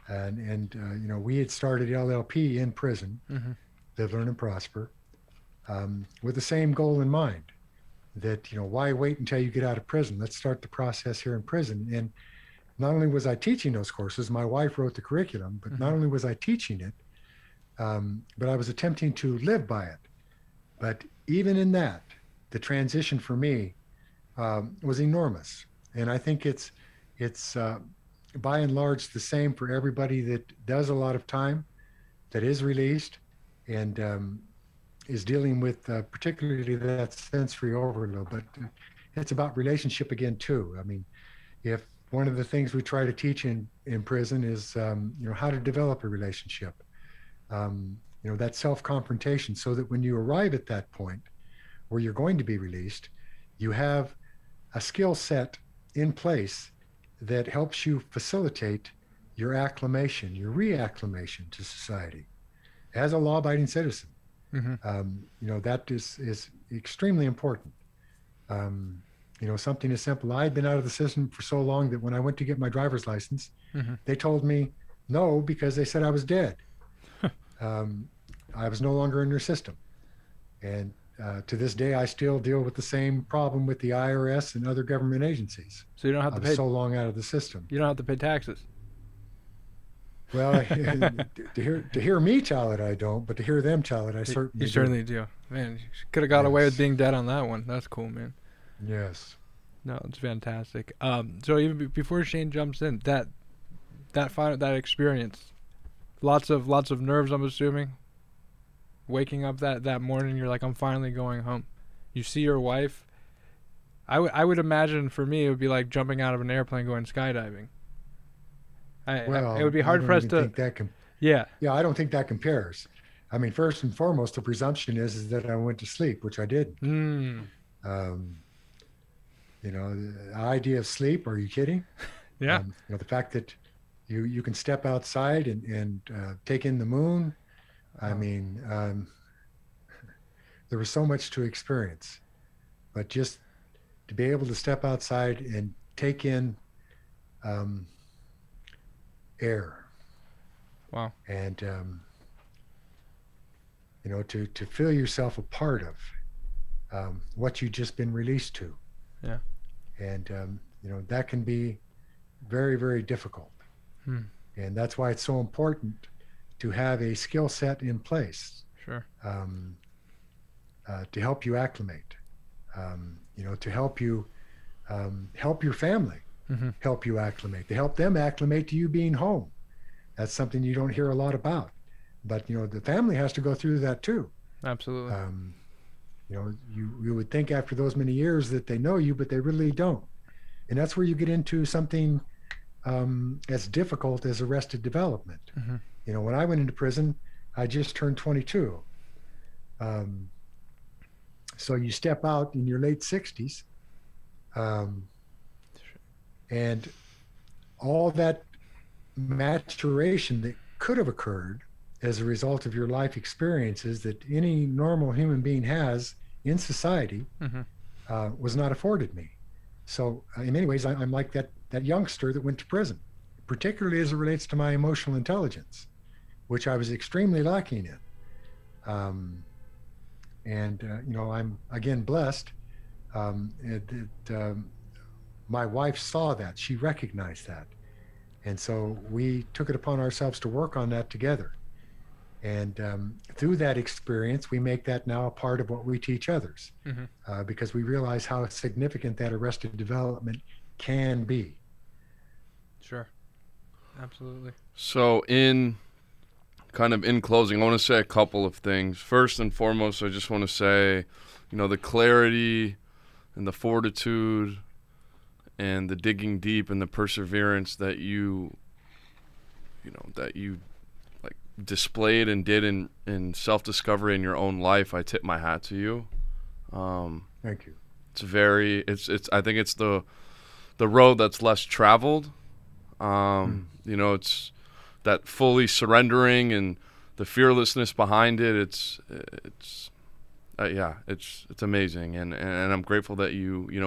S3: And we had started LLP in prison, Live, Learn, and Prosper, with the same goal in mind, that, why wait until you get out of prison? Let's start the process here in prison. And not only was I teaching those courses, my wife wrote the curriculum, but not only was I teaching it, but I was attempting to live by it. But even in that, the transition for me was enormous, and I think it's by and large the same for everybody that does a lot of time, that is released, and is dealing with particularly that sensory overload. But it's about relationship again too. I mean, if one of the things we try to teach in prison is how to develop a relationship, that self-confrontation, so that when you arrive at that point where you're going to be released, you have a skill set in place that helps you facilitate your acclimation, your reacclimation to society as a law-abiding citizen. That is extremely important. Something as simple. I had been out of the system for so long that when I went to get my driver's license, they told me no because they said I was dead. I was no longer in their system. And to this day, I still deal with the same problem with the IRS and other government agencies.
S1: So you don't have to pay.
S3: So long out of the system.
S1: You don't have to pay taxes.
S3: Well, to hear me tell it, I don't, but to hear them tell it, I certainly do.
S1: You certainly do. Man, you could have got away with being dead on that one. That's cool, man.
S3: Yes.
S1: No, it's fantastic. So even before Shane jumps in, that experience, lots of nerves, I'm assuming. Waking up that morning, you're like, I'm finally going home. You see your wife. I would imagine for me it would be like jumping out of an airplane going skydiving. It would be hard for us to. Yeah,
S3: I don't think that compares. I mean, first and foremost, the presumption is that I went to sleep, which I didn't. The idea of sleep, are you kidding?
S1: Yeah.
S3: The fact that you can step outside and take in the moon. I mean, there was so much to experience, but just to be able to step outside and take in air.
S1: Wow.
S3: And, to feel yourself a part of what you've just been released to.
S1: Yeah.
S3: And, that can be very, very difficult. And that's why it's so important to have a skill set in place.
S1: Sure.
S3: To help you acclimate, to help you help your family, help you acclimate, to help them acclimate to you being home. That's something you don't hear a lot about, but the family has to go through that too.
S1: Absolutely.
S3: You would think after those many years that they know you, but they really don't. And that's where you get into something as difficult as arrested development. When I went into prison, I just turned 22. So you step out in your late 60s, and all that maturation that could have occurred as a result of your life experiences that any normal human being has in society was not afforded me. So in many ways, I'm like that youngster that went to prison, particularly as it relates to my emotional intelligence, which I was extremely lacking in. I'm again blessed that my wife saw that, she recognized that. And so we took it upon ourselves to work on that together. And through that experience, we make that now a part of what we teach others, because we realize how significant that arrested development can be.
S1: Sure. Absolutely.
S2: So in closing, I want to say a couple of things. First and foremost, I just want to say, the clarity and the fortitude and the digging deep and the perseverance that you like displayed and did in self-discovery in your own life, I tip my hat to you.
S3: Thank you.
S2: It's I think it's the road that's less traveled. It's that fully surrendering and the fearlessness behind it. It's amazing. And I'm grateful that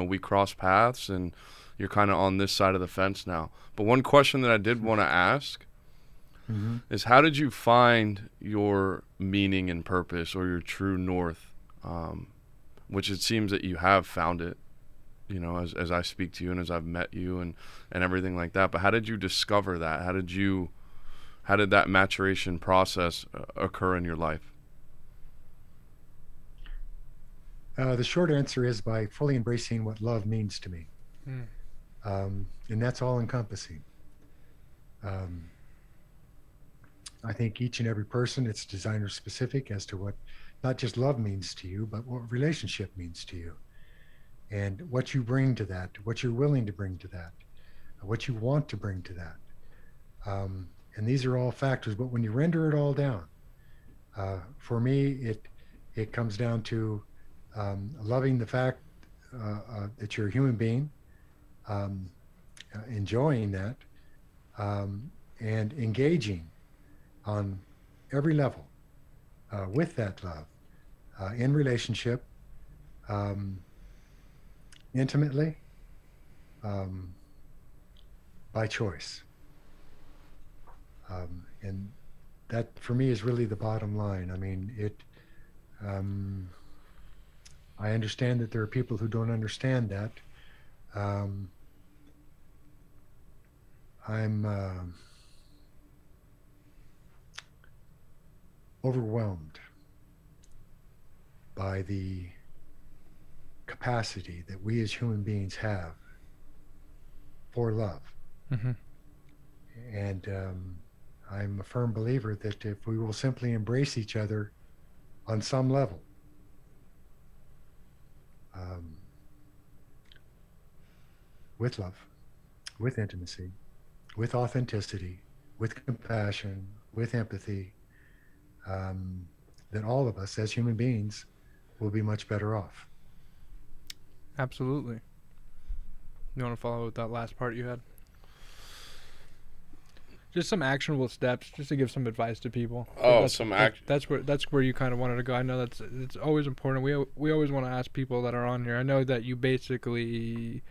S2: we cross paths and you're kind of on this side of the fence now. But one question that I did want to ask is, how did you find your meaning and purpose, or your true north? Which it seems that you have found it, as I speak to you and as I've met you and everything like that. But how did you discover that? How did how did that maturation process occur in your life?
S3: The short answer is by fully embracing what love means to me.
S1: Mm.
S3: And that's all encompassing. Um, I think each and every person, it's designer specific as to what not just love means to you, but what relationship means to you, and what you bring to that, what you're willing to bring to that, what you want to bring to that. And these are all factors, but when you render it all down, for me, it comes down to loving the fact that you're a human being, um, enjoying that, and engaging on every level with that love in relationship, um, intimately, um, by choice. And that for me is really the bottom line. I mean, um, I understand that there are people who don't understand that. Um, I'm overwhelmed by the capacity that we as human beings have for love.
S1: Mm-hmm.
S3: And I'm a firm believer that if we will simply embrace each other on some level, um, with love, with intimacy, with authenticity, with compassion, with empathy, um, then all of us as human beings will be much better off.
S1: Absolutely. You want to follow with that last part you had? Just some actionable steps, just to give some advice to people.
S2: Oh,
S1: that's,
S2: some
S1: that's where you kind of wanted to go. I know it's always important. We always want to ask people that are on here. I know that you basically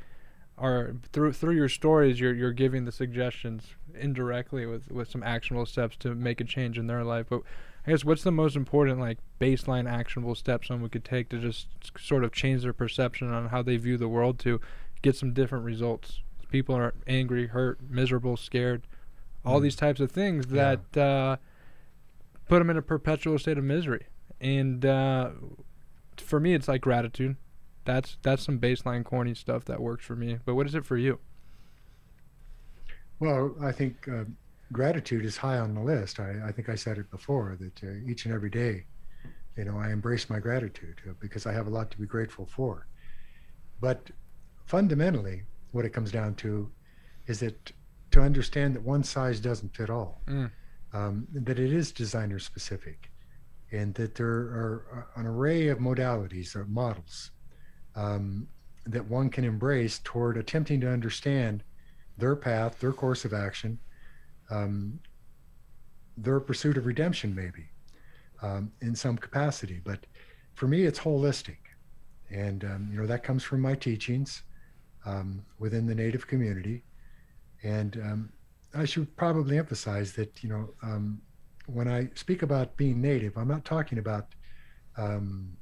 S1: are through your stories. You're giving the suggestions indirectly with some actionable steps to make a change in their life. But I guess what's the most important like baseline actionable step someone could take to just sort of change their perception on how they view the world to get some different results? People are angry, hurt, miserable, scared. All these types of things that put them in a perpetual state of misery. And for me, it's like gratitude. That's some baseline corny stuff that works for me. But what is it for you?
S3: Well, I think gratitude is high on the list. I think I said it before that each and every day, I embrace my gratitude because I have a lot to be grateful for. But fundamentally, what it comes down to is that to understand that one size doesn't fit all,
S1: Mm.
S3: that it is designer specific, and that there are an array of modalities or models um, that one can embrace toward attempting to understand their path, their course of action, um, their pursuit of redemption, maybe in some capacity. But for me, it's holistic. And, that comes from my teachings within the Native community. And I should probably emphasize that, when I speak about being Native, I'm not talking about um,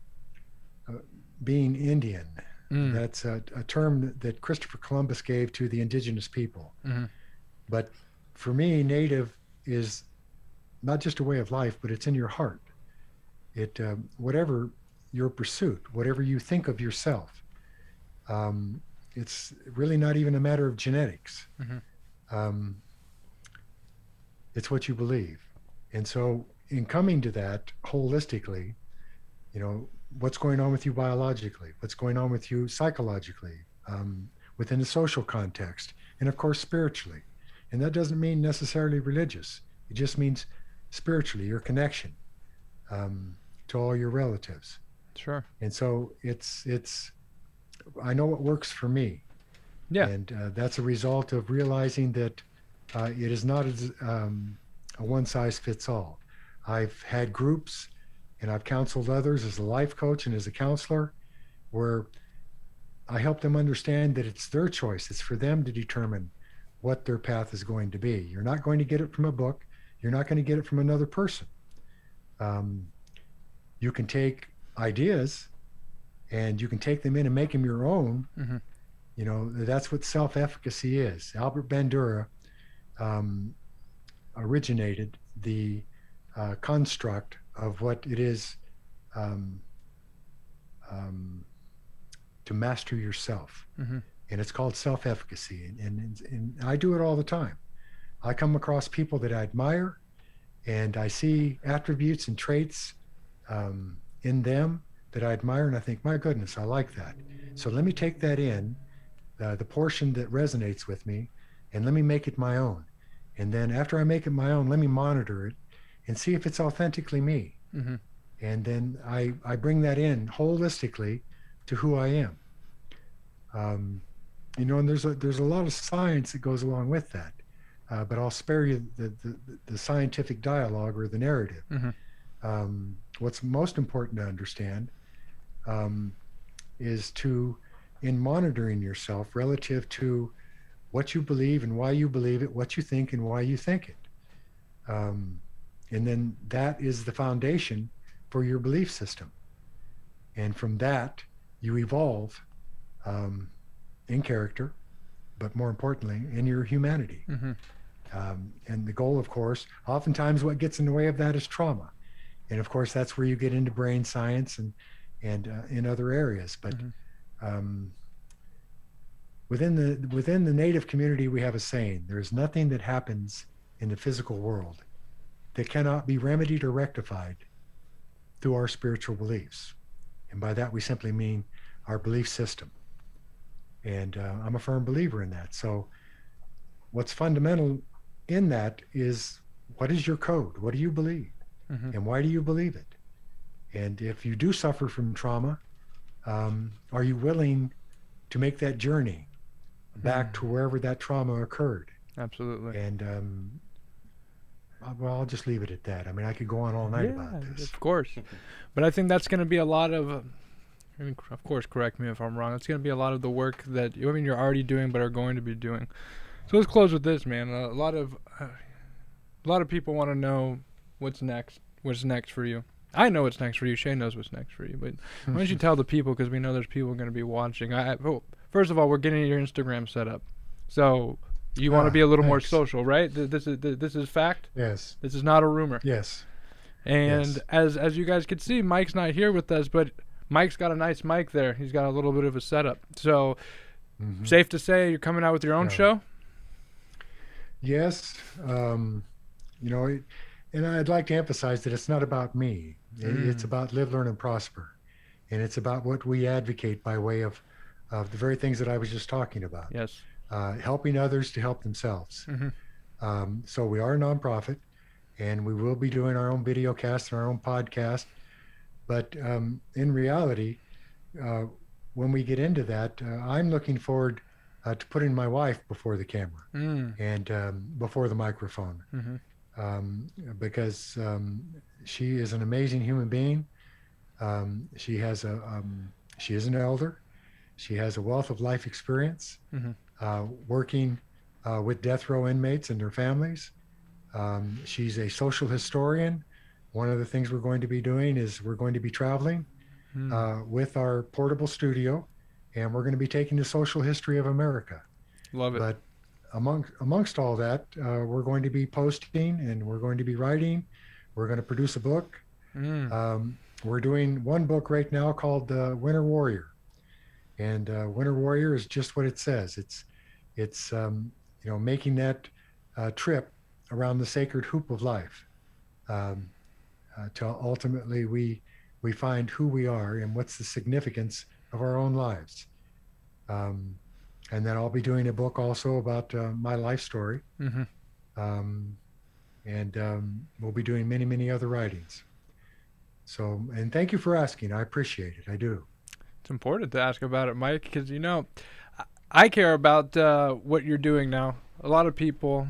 S3: uh, being Indian.
S1: Mm.
S3: That's a term that Christopher Columbus gave to the indigenous people.
S1: Mm-hmm.
S3: But for me, Native is not just a way of life, but it's in your heart. Whatever your pursuit, whatever you think of yourself, um, it's really not even a matter of genetics.
S1: Mm-hmm.
S3: Um, it's what you believe. And so, in coming to that holistically, what's going on with you biologically, what's going on with you psychologically, within the social context, and of course, spiritually. And that doesn't mean necessarily religious, it just means spiritually, your connection to all your relatives.
S1: Sure.
S3: And so, I know what works for me.
S1: Yeah.
S3: And that's a result of realizing that it is not a one size fits all. I've had groups and I've counseled others as a life coach and as a counselor where I help them understand that it's their choice. It's for them to determine what their path is going to be. You're not going to get it from a book. You're not going to get it from another person. You can take ideas and you can take them in and make them your own.
S1: Mm-hmm.
S3: That's what self-efficacy is. Albert Bandura originated the construct of what it is um, um, to master yourself.
S1: Mm-hmm.
S3: And it's called self-efficacy. And I do it all the time. I come across people that I admire, and I see attributes and traits in them that I admire, and I think, my goodness, I like that. So let me take that in, the portion that resonates with me, and let me make it my own. And then after I make it my own, let me monitor it and see if it's authentically me.
S1: Mm-hmm.
S3: And then I bring that in holistically to who I am. And there's a lot of science that goes along with that. But I'll spare you the scientific dialogue or the narrative.
S1: Mm-hmm.
S3: What's most important to understand is in monitoring yourself relative to what you believe and why you believe it, what you think and why you think it. And then that is the foundation for your belief system. And from that, you evolve in character, but more importantly, in your humanity.
S1: Mm-hmm.
S3: And the goal, of course, oftentimes what gets in the way of that is trauma. And of course, that's where you get into brain science and in other areas. But
S1: Mm-hmm.
S3: Within the Native community, we have a saying: there's nothing that happens in the physical world that cannot be remedied or rectified through our spiritual beliefs. And by that, we simply mean our belief system. And I'm a firm believer in that. So what's fundamental in that is, what is your code? What do you believe?
S1: Mm-hmm.
S3: And why do you believe it? And if you do suffer from trauma, are you willing to make that journey back to wherever that trauma occurred?
S1: Absolutely.
S3: And well, I'll just leave it at that. I mean, I could go on all night about this.
S1: Of course. But I think that's going to be a lot of, I mean, of course, correct me if I'm wrong. It's going to be a lot of the work that you're already doing, but are going to be doing. So let's close with this, man. A lot of people want to know what's next. What's next for you? I know what's next for you. Shane knows what's next for you. But why don't you tell the people, because we know there's people going to be watching. First of all, we're getting your Instagram set up. So you want to be a little more social, right? This is fact?
S3: Yes.
S1: This is not a rumor.
S3: Yes.
S1: And as you guys can see, Mike's not here with us, but Mike's got a nice mic there. He's got a little bit of a setup. So safe to say you're coming out with your own show?
S3: Yes. And I'd like to emphasize that it's not about me. It's about live, learn, and prosper. And it's about what we advocate by way of the very things that I was just talking about.
S1: Yes.
S3: Helping others to help themselves.
S1: Mm-hmm.
S3: So we are a nonprofit, and we will be doing our own video cast and our own podcast. But in reality, when we get into that, I'm looking forward to putting my wife before the camera and before the microphone.
S1: Mm-hmm.
S3: Because she is an amazing human being. She is an elder. She has a wealth of life experience, working with death row inmates and their families. She's a social historian. One of the things we're going to be doing is we're going to be traveling with our portable studio, and we're going to be taking the social history of America.
S1: Love it.
S3: But amongst all that, we're going to be posting, and we're going to be writing. We're going to produce a book. We're doing one book right now called Winter Warrior, and Winter Warrior is just what it says. It's making that trip around the sacred hoop of life, till ultimately we find who we are and what's the significance of our own lives. And then I'll be doing a book also about my life story. And we'll be doing many, many other writings. So, and thank you for asking. I appreciate it. I do.
S1: It's important to ask about it, Mike, because, I care about what you're doing now. A lot of people,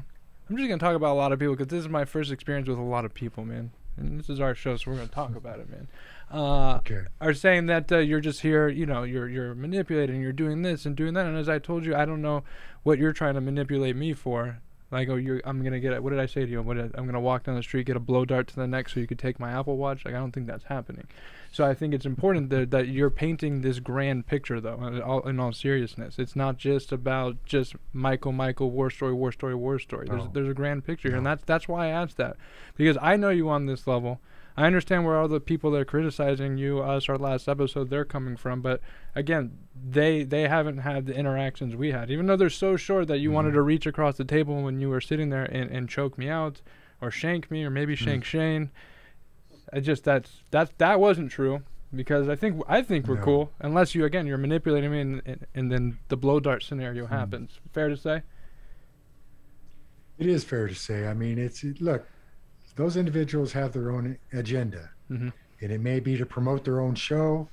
S1: I'm just going to talk about a lot of people because this is my first experience with a lot of people, man. And this is our show, so we're going to talk about it, man.
S3: Okay.
S1: Are saying that you're just here, you're manipulating, you're doing this and doing that. And as I told you, I don't know what you're trying to manipulate me for. Like, I'm going to get it. What did I say to you? I'm going to walk down the street, get a blow dart to the neck so you could take my Apple Watch? Like, I don't think that's happening. So I think it's important that you're painting this grand picture, though, in all seriousness. It's not just about just Michael, war story, war story, war story.
S3: No.
S1: There's a grand picture here, and
S3: No.
S1: that's why I asked that. Because I know you on this level. I understand where all the people that are criticizing you, us, our last episode, they're coming from. But again, they haven't had the interactions we had. Even though they're so short that you wanted to reach across the table when you were sitting there and choke me out, or shank me, or maybe shank Shane. I just that wasn't true, because I think we're cool, unless you're manipulating me, and then the blow dart scenario happens. Fair to say?
S3: It is fair to say. I mean, look, those individuals have their own agenda, and it may be to promote their own show,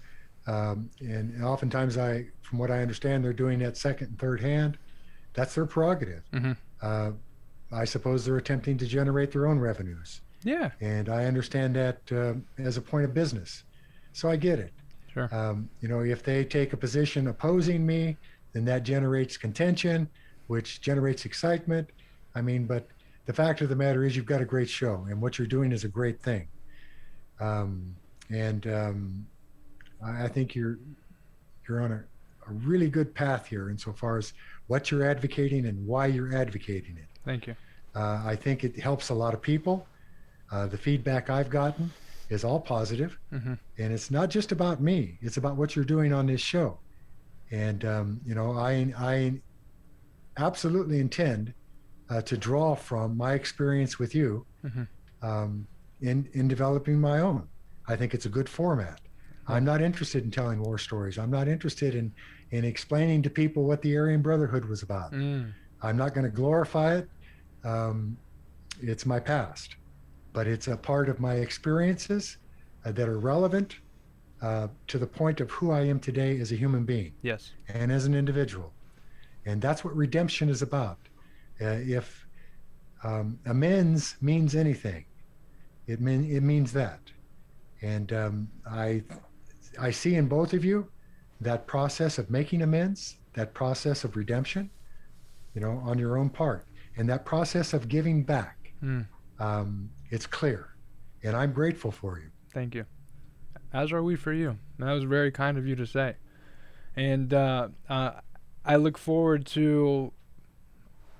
S3: and oftentimes, from what I understand, they're doing that second and third hand. That's their prerogative. I suppose they're attempting to generate their own revenues.
S1: Yeah.
S3: And I understand that as a point of business. So I get it.
S1: Sure.
S3: If they take a position opposing me, then that generates contention, which generates excitement. I mean, but the fact of the matter is, you've got a great show, and what you're doing is a great thing. I think you're on a really good path here insofar as what you're advocating and why you're advocating it.
S1: Thank you.
S3: I think it helps a lot of people. The feedback I've gotten is all positive, and it's not just about me. It's about what you're doing on this show. And, I absolutely intend to draw from my experience with you in developing my own. I think it's a good format. I'm not interested in telling war stories. I'm not interested in explaining to people what the Aryan Brotherhood was about. I'm not going to glorify it. It's my past, but it's a part of my experiences that are relevant to the point of who I am today as a human being.
S1: Yes.
S3: And as an individual. And that's what redemption is about. If amends means anything, it means that. And I see in both of you that process of making amends, that process of redemption, on your own part, and that process of giving back. It's clear, and I'm grateful for you.
S1: Thank you. As are we for you. That was very kind of you to say. And I look forward to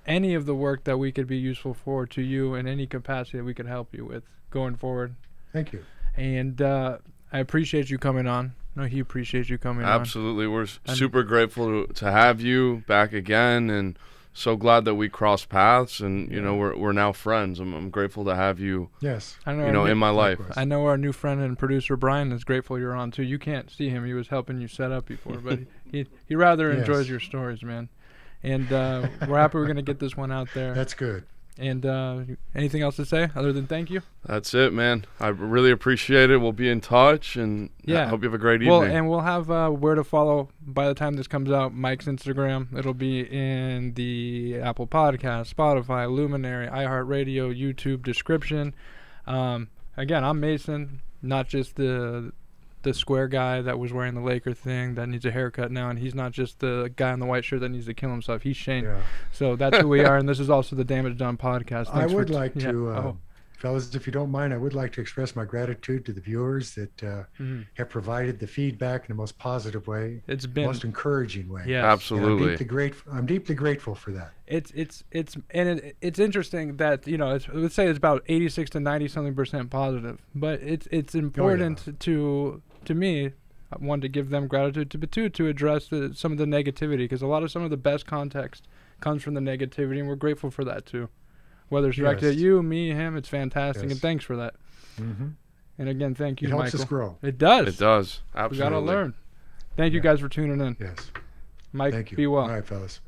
S1: any of the work that we could be useful for to you in any capacity that we could help you with going forward.
S3: Thank you.
S1: And I appreciate you coming on. No, he appreciates you coming on.
S2: Absolutely. We're super grateful to have you back again, and so glad that we crossed paths, and we're now friends. I'm grateful to have you.
S3: Yes.
S2: In my life.
S1: I know our new friend and producer Brian is grateful you're on too. You can't see him; he was helping you set up before, but he rather enjoys your stories, man. And we're happy we're gonna get this one out there.
S3: That's good.
S1: And anything else to say other than thank you?
S2: That's it, man. I really appreciate it. We'll be in touch, and I hope you have a great evening.
S1: Well, and we'll have where to follow by the time this comes out. Mike's Instagram. It'll be in the Apple Podcast, Spotify, Luminary, iHeartRadio, YouTube description. Again, I'm Mason, not just the square guy that was wearing the Laker thing that needs a haircut now, and he's not just the guy in the white shirt that needs to kill himself. He's Shane.
S3: Yeah.
S1: So that's who we are, and this is also the Damage Done podcast.
S3: I would like to, fellas, if you don't mind, I would like to express my gratitude to the viewers that have provided the feedback in the most positive way,
S1: it's been
S3: most encouraging way.
S1: Yes.
S2: Absolutely.
S3: I'm deeply grateful for that.
S1: It's interesting that let's say it's about 86 to 90-something% positive, but it's important to me, one, to give them gratitude, but two, to address some of the negativity, because some of the best context comes from the negativity, and we're grateful for that too. Whether it's directed at you, me, him, it's fantastic, and thanks for that. And again, thank you,
S3: Michael. It helps
S1: Michael.
S3: us grow.
S1: It does.
S2: It does. Absolutely.
S1: We gotta learn. Thank you guys for tuning in.
S3: Yes.
S1: Mike,
S3: Thank you.
S1: be well.
S3: All right, fellas.